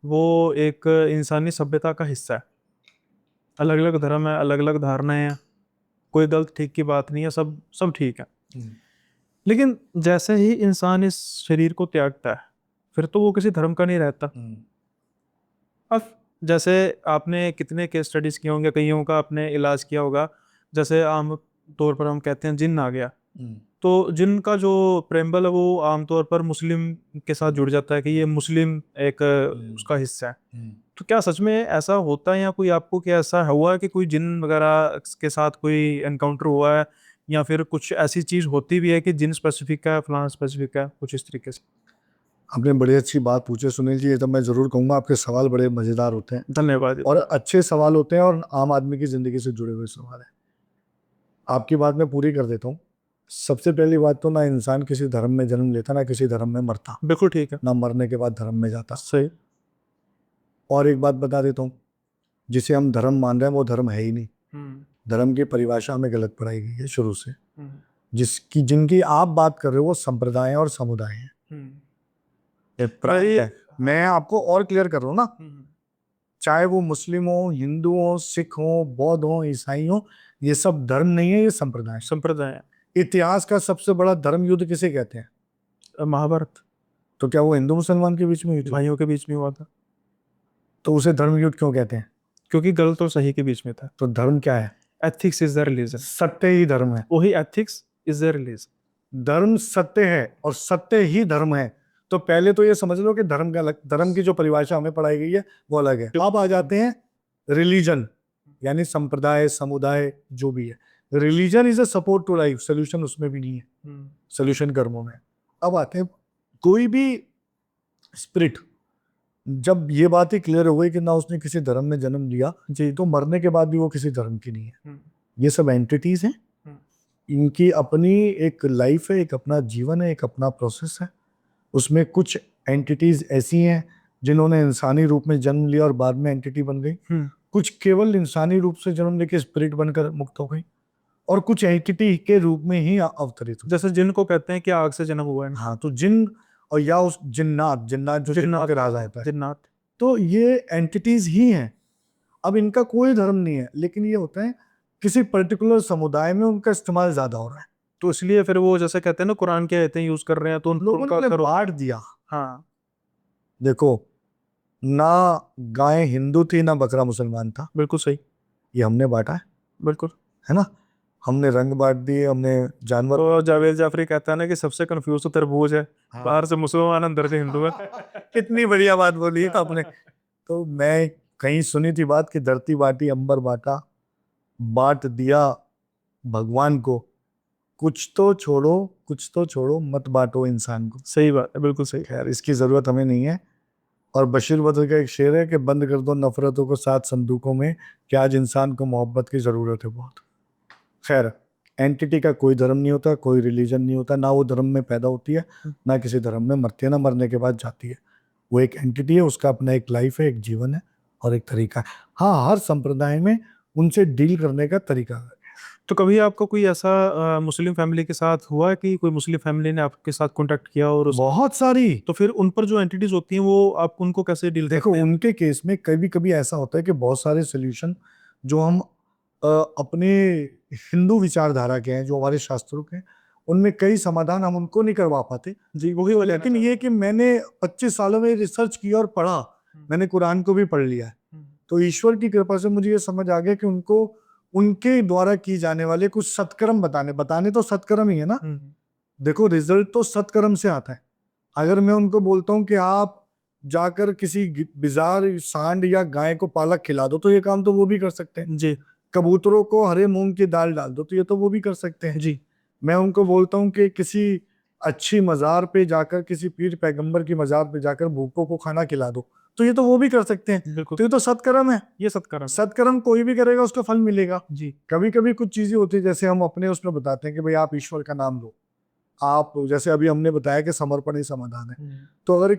वो एक इंसानी सभ्यता का हिस्सा है। अलग अलग धर्म है, अलग अलग धारणाएं हैं, कोई गलत ठीक की बात नहीं है, सब सब ठीक है। लेकिन जैसे ही इंसान इस शरीर को त्यागता है, फिर तो वो किसी धर्म का नहीं रहता। अब जैसे आपने कितने केस स्टडीज किए होंगे, कईयों का आपने इलाज किया होगा। जैसे आम तौर पर हम कहते हैं जिन्न आ गया, तो जिन्न का जो प्रेम्बल है वो आमतौर पर मुस्लिम के साथ जुड़ जाता है कि ये मुस्लिम एक उसका हिस्सा है। तो क्या सच में ऐसा होता है, या कोई आपको क्या ऐसा हुआ है कि कोई जिन्न वगैरह के साथ कोई एनकाउंटर हुआ है, या फिर कुछ ऐसी चीज होती भी है कि जिन्न स्पेसिफिक है, फलाना स्पेसिफिक है, कुछ इस तरीके से? आपने बड़ी अच्छी बात पूछे सुनील जी, ये तो मैं जरूर कहूँगा, आपके सवाल बड़े मजेदार होते हैं धन्यवाद। और अच्छे सवाल होते हैं, और आम आदमी की जिंदगी से जुड़े हुए सवाल हैं। आपकी बात मैं पूरी कर देता हूँ। सबसे पहली बात तो, ना इंसान किसी धर्म में जन्म लेता, ना किसी धर्म में मरता, बिल्कुल ठीक है। ना मरने के बाद धर्म में जाता। सही। और एक बात बता देता हूँ, जिसे हम धर्म मान रहे हैं वो धर्म है ही नहीं। धर्म की परिभाषा हमें गलत पढ़ाई गई है शुरू से। जिनकी आप बात कर रहे हो वो संप्रदाय और समुदाय हैं। मैं आपको और क्लियर कर रहा हूँ ना, चाहे वो मुस्लिम हो, हिंदू हो, सिख हो, बौद्ध हो, ईसाई हो, ये सब धर्म नहीं है, ये संप्रदाय। संप्रदाय। इतिहास का सबसे बड़ा धर्म युद्ध किसे कहते हैं? महाभारत। तो क्या वो हिंदू मुसलमान के बीच में हुई थी? भाइयों के बीच में हुआ था। तो उसे धर्म युद्ध क्यों कहते हैं? क्योंकि गलत और सही के बीच में था। तो धर्म क्या है? Ethics is the religion. सत्य ही धर्म है। वही एथिक्स इज द रिलीजन। धर्म सत्य है और सत्य ही धर्म है। तो पहले तो ये समझ लो कि धर्म का अलग, धर्म की जो परिभाषा हमें पढ़ाई गई है वो अलग है। अब आ जाते हैं रिलीजन, यानी संप्रदाय, समुदाय, जो भी है। Religion is a support to life, solution उसमें भी नहीं है, सोल्यूशन कर्मों में। अब आते हैं, कोई भी स्पिरिट, जब ये बात ही क्लियर हो गई कि ना उसने किसी धर्म में जन्म लिया जी, तो मरने के बाद भी वो किसी धर्म की नहीं है। ये सब एंटिटीज हैं, इनकी अपनी एक लाइफ है, एक अपना जीवन है, एक अपना प्रोसेस है। उसमें कुछ एंटिटीज ऐसी हैं जिन्होंने इंसानी रूप में जन्म लिया और बाद में एंटिटी बन गई। कुछ केवल इंसानी रूप से जन्म लेके स्पिरिट बनकर मुक्त हो गई, और कुछ एंटिटी के रूप में ही अवतरित हुई। जैसे जिन को कहते हैं कि आग से जन्म हुआ है। हाँ, तो जिन और या उस जिन्नात जिन्नात जो जिन्नात के राजा है, जिन्नात, तो ये एंटिटीज ही हैं। अब इनका कोई धर्म नहीं है, लेकिन ये होता है किसी पर्टिकुलर समुदाय में उनका इस्तेमाल ज्यादा हो रहा है, तो इसलिए फिर वो जैसे कहते हैं ना कुरान की आयतें यूज कर रहे हैं, तो लोगों ने उनका बांट दिया। हाँ, देखो, ना गाय हिंदू थी ना बकरा मुसलमान था, बिल्कुल सही, ये हमने बांटा है बिल्कुल। ना। हमने रंग बांट दिए, हमने जानवर। तो जावेद जाफरी कहता है ना कि सबसे कंफ्यूज तो तरबूज है, हाँ। बाहर से मुसलमान अंदर से हिंदू है। कितनी बढ़िया बात बोली है आपने। तो मैं कहीं सुनी थी बात कि धरती बांटी अंबर बांटा, बांट दिया भगवान को, कुछ तो छोड़ो, कुछ तो छोड़ो, मत बांटो इंसान को। सही बात है, बिल्कुल सही। खैर, इसकी जरूरत हमें नहीं है। और बशीर बद्र का एक शेर है कि बंद कर दो नफरतों को 7 संदूकों में, कि आज इंसान को मोहब्बत की जरूरत है बहुत। खैर, एंटिटी का कोई धर्म नहीं होता, कोई रिलीजन नहीं होता, ना वो धर्म में पैदा होती है, ना किसी धर्म में मरती है, ना मरने के बाद जाती है। वो एक एंटिटी है, उसका अपना एक लाइफ है, एक जीवन है और एक तरीका है। हाँ, हर संप्रदाय में उनसे डील करने का तरीका है। तो कभी आपको कोई ऐसा मुस्लिम फैमिली के साथ हुआ है कि कोई मुस्लिम फैमिली ने आपके साथ कांटेक्ट किया और बहुत सारी। तो फिर उन पर जो एंटिटीज होती हैं वो आप उनको कैसे डील देखो, करते हैं? उनके केस में कभी कभी ऐसा होता है कि बहुत सारे सोल्यूशन जो हम अपने हिंदू विचारधारा के हैं, जो हमारे शास्त्रों के हैं, उनमें कई समाधान हम उनको नहीं करवा पाते। जी, वही वाले। लेकिन ये कि मैंने 25 सालों में रिसर्च किया और पढ़ा, मैंने कुरान को भी पढ़ लिया है, तो ईश्वर की कृपा से मुझे ये समझ आ गया कि उनको उनके द्वारा की जाने वाले कुछ सत्कर्म बताने तो सत्कर्म ही है ना। देखो, रिजल्ट तो सत्कर्म से आता है। अगर मैं उनको बोलता हूँ कि आप जाकर किसी बिजार सांड या गाय को पालक खिला दो, तो ये काम तो वो भी कर सकते हैं। जी कबूतरों को हरे मूंग की दाल डाल दो, तो ये तो वो भी कर सकते हैं। जी, मैं उनको बोलता हूँ कि किसी अच्छी मजार पे जाकर, किसी पीर पैगंबर की मजार पे जाकर भूखों को खाना खिला दो, तो ये तो वो भी कर सकते हैं। बिल्कुल, तो ये तो सत्कर्म है। ये सत्कर्म। सत्कर्म कोई भी करेगा उसका फल मिलेगा। जी, कभी कभी कुछ चीजें होती है, जैसे हम अपने उसमें बताते हैं कि भाई आप ईश्वर का नाम लो, आप जैसे अभी हमने बताया कि समर्पण ही समाधान है। तो अगर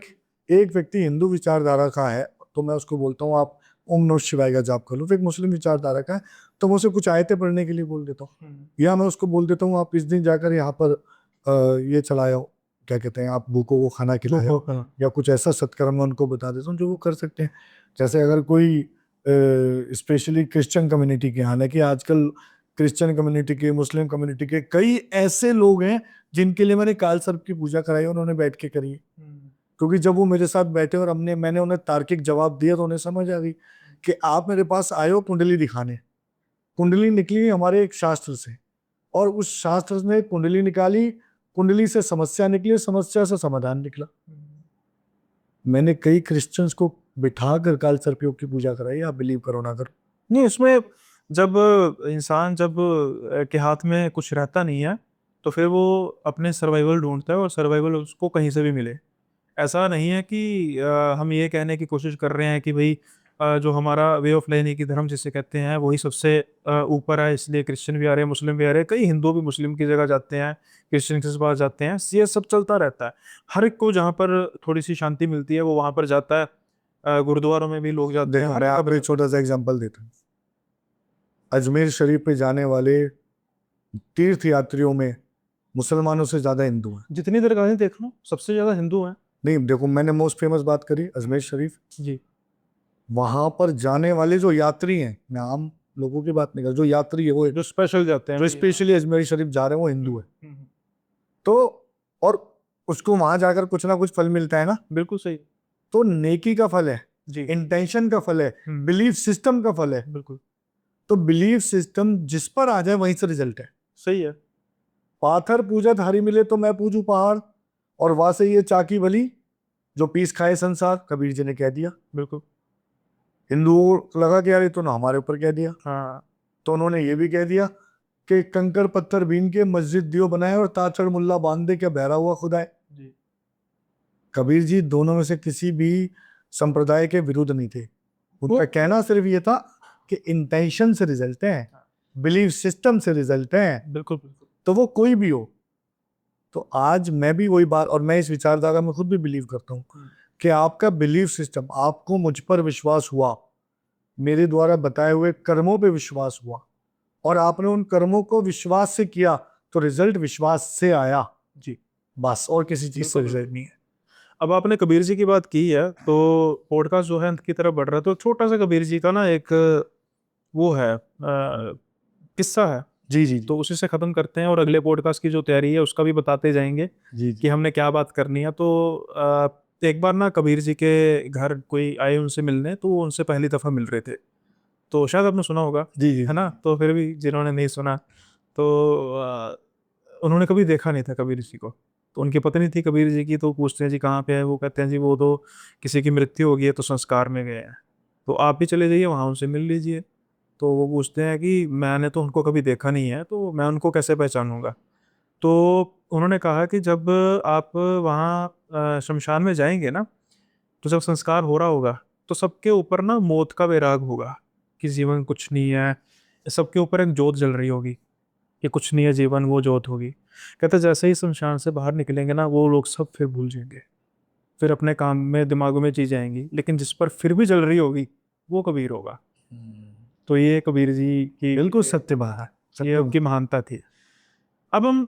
एक व्यक्ति हिंदू विचारधारा का है, तो मैं उसको बोलता हूँ आप ओम नमः शिवाय का जाप कर लो। फिर एक मुस्लिम विचारधारा का है, तो मैं उसे कुछ आयतें पढ़ने के लिए बोल देता हूँ, या मैं उसको बोल देता हूँ आप इस दिन जाकर यहाँ पर ये चलाओ, क्या कहते हैं, आप भूखों को खाना खिलाओ, या कुछ ऐसा सत्कर्म मैं उनको बता देता हूँ जो वो कर सकते हैं। जैसे अगर कोई स्पेशली क्रिश्चियन कम्युनिटी के, हालांकि आजकल क्रिश्चियन कम्युनिटी के, मुस्लिम कम्युनिटी के कई ऐसे लोग हैं जिनके लिए मैंने काल सर्प की पूजा कराई, उन्होंने बैठ के करी। क्योंकि जब वो मेरे साथ बैठे और मैंने उन्हें तार्किक जवाब दिया, तो उन्हें समझ आ गई कि आप मेरे पास आए हो कुंडली दिखाने। कुंडली निकली हमारे एक शास्त्र से, और उस शास्त्र ने कुंडली निकाली, कुंडली से समस्या निकली, समस्या से समाधान निकला। मैंने कई क्रिश्चियंस को बिठा कर काल सर्पियों की पूजा कराई, आप बिलीव करो ना करो। नहीं, उसमें जब इंसान के हाथ में कुछ रहता नहीं है तो फिर वो अपने सर्वाइवल ढूंढता है, और सर्वाइवल उसको कहीं से भी मिले। ऐसा नहीं है कि हम ये कहने की कोशिश कर रहे हैं कि भाई जो हमारा वे ऑफ लेने की धर्म जिसे कहते हैं वही सबसे ऊपर है, इसलिए क्रिश्चियन भी आ रहे हैं, मुस्लिम भी आ रहे हैं, कई हिंदू भी मुस्लिम की जगह जाते हैं, क्रिश्चियन के पास जाते हैं। ये सब चलता रहता है। हर एक को जहाँ पर थोड़ी सी शांति मिलती है वो वहाँ पर जाता है। गुरुद्वारों में भी लोग जाते हैं। मैं आपको एक छोटा सा एग्जांपल देता हूँ। अजमेर शरीफ पे जाने वाले तीर्थ यात्रियों में मुसलमानों से ज्यादा हिंदू हैं। जितनी दरगाहें देख लो सबसे ज्यादा हिंदू हैं। नहीं, देखो, मैंने मोस्ट फेमस बात करी अजमेर शरीफ। जी, वहां पर जाने वाले जो यात्री हैं, मैं आम लोगों की बात नहीं कर, जो यात्री है वो, जो स्पेशल जाते हैं, जो स्पेशली अजमेर शरीफ जा रहे हैं, वो हिंदू है। हम्म, तो और उसको वहां जाकर कुछ ना कुछ फल मिलता है ना। बिल्कुल सही। तो नेकी का फल है, जी, इंटेंशन का फल है, बिलीफ सिस्टम का फल है। बिल्कुल तो बिलीफ सिस्टम जिस पर आ जाए वहीं से रिजल्ट है। सही है। पाथर पूजा थारी मिले तो मैं पूजू पहाड़, और वहां से ये चाकी भली जो पीस खाए संसार, कबीर जी ने कह दिया। बिल्कुल, हिंदुओं को लगा कि यार ये तो ना हमारे ऊपर कह दिया, हाँ, तो उन्होंने ये भी कह दिया कि कंकर पत्थर बीन के मस्जिद दियो बनाए, और ताचड़ मुल्ला बांध दे, क्या बहरा हुआ खुदा है। जी, कबीर जी दोनों में से किसी भी संप्रदाय के विरुद्ध नहीं थे। उनका वो- कहना सिर्फ ये था कि इंटेंशन से रिजल्ट है, बिलीफ सिस्टम से रिजल्ट है, बिल्कुल बिल्कुल। तो वो कोई भी हो। तो आज मैं भी वही बात, और मैं इस विचारधारा में खुद भी बिलीव करता हूँ कि आपका बिलीफ सिस्टम, आपको मुझ पर विश्वास हुआ, मेरे द्वारा बताए हुए कर्मों पे विश्वास हुआ और आपने उन कर्मों को विश्वास से किया तो रिजल्ट विश्वास से आया। जी। बस, और किसी चीज से बिल्कुल। रिजल्ट नहीं है। अब आपने कबीर जी की बात की है तो पॉडकास्ट जो है अंत की तरफ बढ़ रहा है, तो छोटा सा कबीर जी का ना एक वो है किस्सा है, जी जी जी तो उसी से खत्म करते हैं और अगले पॉडकास्ट की जो तैयारी है उसका भी बताते जाएंगे जी कि जी। हमने क्या बात करनी है। तो एक बार ना कबीर जी के घर कोई आए उनसे मिलने, तो वो उनसे पहली दफा मिल रहे थे, तो शायद आपने सुना होगा, जी जी है ना? तो फिर भी जिन्होंने नहीं सुना, तो उन्होंने कभी देखा नहीं था कबीर जी को। तो उनकी पत्नी थी कबीर जी की, तो पूछते हैं जी कहाँ पे है, वो कहते हैं जी वो तो किसी की मृत्यु हो गई है तो संस्कार में गए हैं, तो आप भी चले जाइए वहाँ उनसे मिल लीजिए। तो वो पूछते हैं कि मैंने तो उनको कभी देखा नहीं है, तो मैं उनको कैसे पहचानूंगा? तो उन्होंने कहा कि जब आप वहाँ शमशान में जाएंगे ना, तो जब संस्कार हो रहा होगा तो सबके ऊपर ना मौत का वैराग होगा कि जीवन कुछ नहीं है, सबके ऊपर एक जोत जल रही होगी कि कुछ नहीं है जीवन, वो जोत होगी। कहते जैसे ही शमशान से बाहर निकलेंगे ना, वो लोग सब फिर भूल जाएंगे, फिर अपने काम में दिमागों में चीजें आएंगी, लेकिन जिस पर फिर भी जल रही होगी वो कबीर होगा। तो ये कबीर जी की बिल्कुल सत्य बात है, ये सत्य उनकी बात। महानता थी। अब हम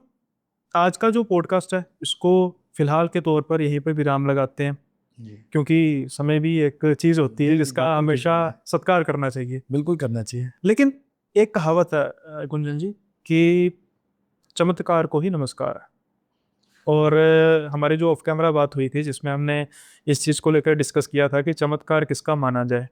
आज का जो पॉडकास्ट है इसको फिलहाल के तौर पर यहीं पर विराम लगाते हैं, जी क्योंकि समय भी एक चीज होती है जी जी, जिसका बिल्कुल ठीक हमेशा है। सत्कार करना चाहिए। बिल्कुल करना चाहिए। लेकिन एक कहावत है गुंजन जी, कि चमत्कार को ही नमस्कार है। और हमारी जो ऑफ कैमरा बात हुई थी जिसमें हमने इस चीज़ को लेकर डिस्कस किया था कि चमत्कार किसका माना जाए,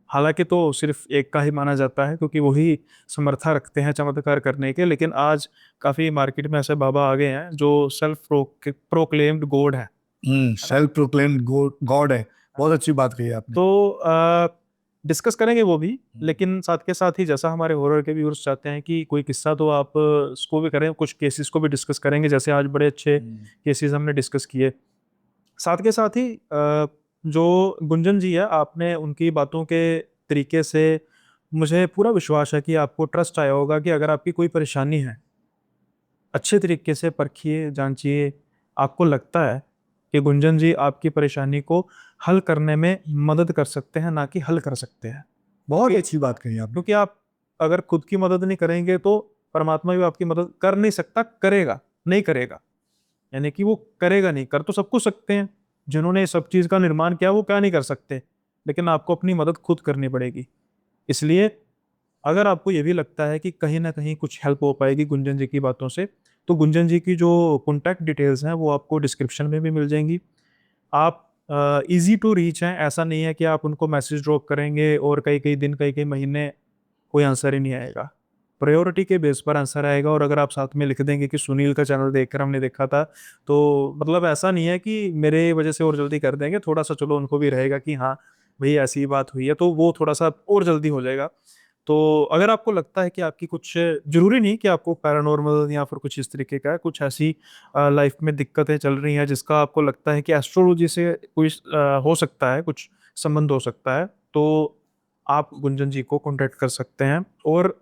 हालांकि तो सिर्फ एक का ही माना जाता है क्योंकि वही समर्था रखते हैं चमत्कार करने के, लेकिन आज काफ़ी मार्केट में ऐसे बाबा आ गए हैं जो सेल्फ प्रोक्लेम्ड गॉड है। है ना? सेल्फ प्रोक्लेम्ड गॉड है। बहुत अच्छी बात कही आपने। तो डिस्कस करेंगे वो भी, लेकिन साथ के साथ ही जैसा हमारे हॉरर के व्यूअर्स चाहते हैं कि कोई किस्सा तो आप उसको भी करें, कुछ केसेस को भी डिस्कस करेंगे, जैसे आज बड़े अच्छे केसेस हमने डिस्कस किए। साथ के साथ ही जो गुंजन जी है, आपने उनकी बातों के तरीके से मुझे पूरा विश्वास है कि आपको ट्रस्ट आया होगा कि अगर आपकी कोई परेशानी है अच्छे तरीके से परखिए जांचिए, आपको लगता है कि गुंजन जी आपकी परेशानी को हल करने में मदद कर सकते हैं, ना कि हल कर सकते हैं। बहुत क्योंकि अच्छी बात कही आपने। क्योंकि आप अगर खुद की मदद नहीं करेंगे तो परमात्मा भी आपकी मदद कर नहीं सकता, करेगा नहीं करेगा, यानी कि वो करेगा नहीं, कर तो सब कुछ सकते हैं, जिन्होंने सब चीज का निर्माण किया वो क्या नहीं कर सकते, लेकिन आपको अपनी मदद खुद करनी पड़ेगी। इसलिए अगर आपको ये भी लगता है कि कहीं ना कहीं कुछ हेल्प हो पाएगी गुंजन जी की बातों से, तो गुंजन जी की जो कॉन्टैक्ट डिटेल्स हैं वो आपको डिस्क्रिप्शन में भी मिल जाएंगी। आप इजी टू रीच हैं, ऐसा नहीं है कि आप उनको मैसेज ड्रॉप करेंगे और कई कई दिन कई कई महीने कोई आंसर ही नहीं आएगा। प्रायोरिटी के बेस पर आंसर आएगा, और अगर आप साथ में लिख देंगे कि सुनील का चैनल देखकर हमने देखा था, तो मतलब ऐसा नहीं है कि मेरे वजह से और जल्दी कर देंगे, थोड़ा सा चलो उनको भी रहेगा कि हाँ भाई ऐसी बात हुई है, तो वो थोड़ा सा और जल्दी हो जाएगा। तो अगर आपको लगता है कि आपकी कुछ, जरूरी नहीं कि आपको पैरानॉर्मल या फिर कुछ इस तरीके का है, कुछ ऐसी लाइफ में दिक्कतें चल रही हैं जिसका आपको लगता है कि एस्ट्रोलॉजी से कोई हो सकता है, कुछ संबंध हो सकता है, तो आप गुंजन जी को कांटेक्ट कर सकते हैं। और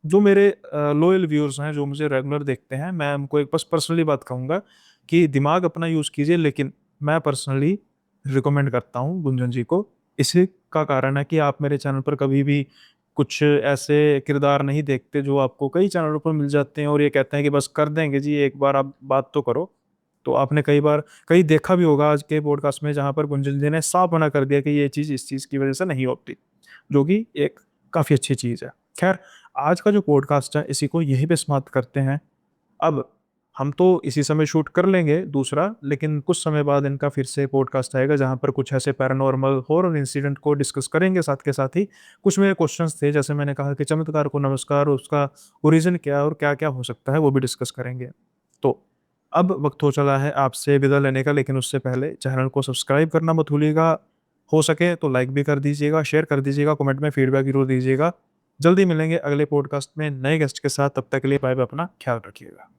जो मेरे लॉयल व्यूअर्स हैं जो मुझे रेगुलर देखते हैं, मैं उनको एक बस पर्सनली बात कहूँगा कि दिमाग अपना यूज़ कीजिए, लेकिन मैं पर्सनली रिकमेंड करता हूँ गुंजन जी को। इसी का कारण है कि आप मेरे चैनल पर कभी भी कुछ ऐसे किरदार नहीं देखते जो आपको कई चैनलों पर मिल जाते हैं और ये कहते हैं कि बस कर देंगे जी, एक बार आप बात तो करो। तो आपने कई बार कहीं देखा भी होगा आज के पॉडकास्ट में जहां पर गुंजन जी ने साफ मना कर दिया कि ये चीज़ इस चीज़ की वजह से नहीं होती, जो कि एक काफ़ी अच्छी चीज़ है। खैर, आज का जो पॉडकास्ट है इसी को यहीं पे समाप्त करते हैं। अब हम तो इसी समय शूट कर लेंगे दूसरा, लेकिन कुछ समय बाद इनका फिर से पॉडकास्ट आएगा जहाँ पर कुछ ऐसे पैरानॉर्मल हॉरर इंसिडेंट को डिस्कस करेंगे। साथ के साथ ही कुछ मेरे क्वेश्चंस थे, जैसे मैंने कहा कि चमत्कार को नमस्कार, उसका ओरिजिन क्या है और क्या क्या हो सकता है, वो भी डिस्कस करेंगे। तो अब वक्त हो चला है आपसे विदा लेने का, लेकिन उससे पहले चैनल को सब्सक्राइब करना मत भूलिएगा। हो सके तो लाइक भी कर दीजिएगा, शेयर कर दीजिएगा, कमेंट में फीडबैक जरूर दीजिएगा। जल्दी मिलेंगे अगले पॉडकास्ट में नए गेस्ट के साथ, तब तक के लिए बाय बाय, अपना ख्याल रखिएगा।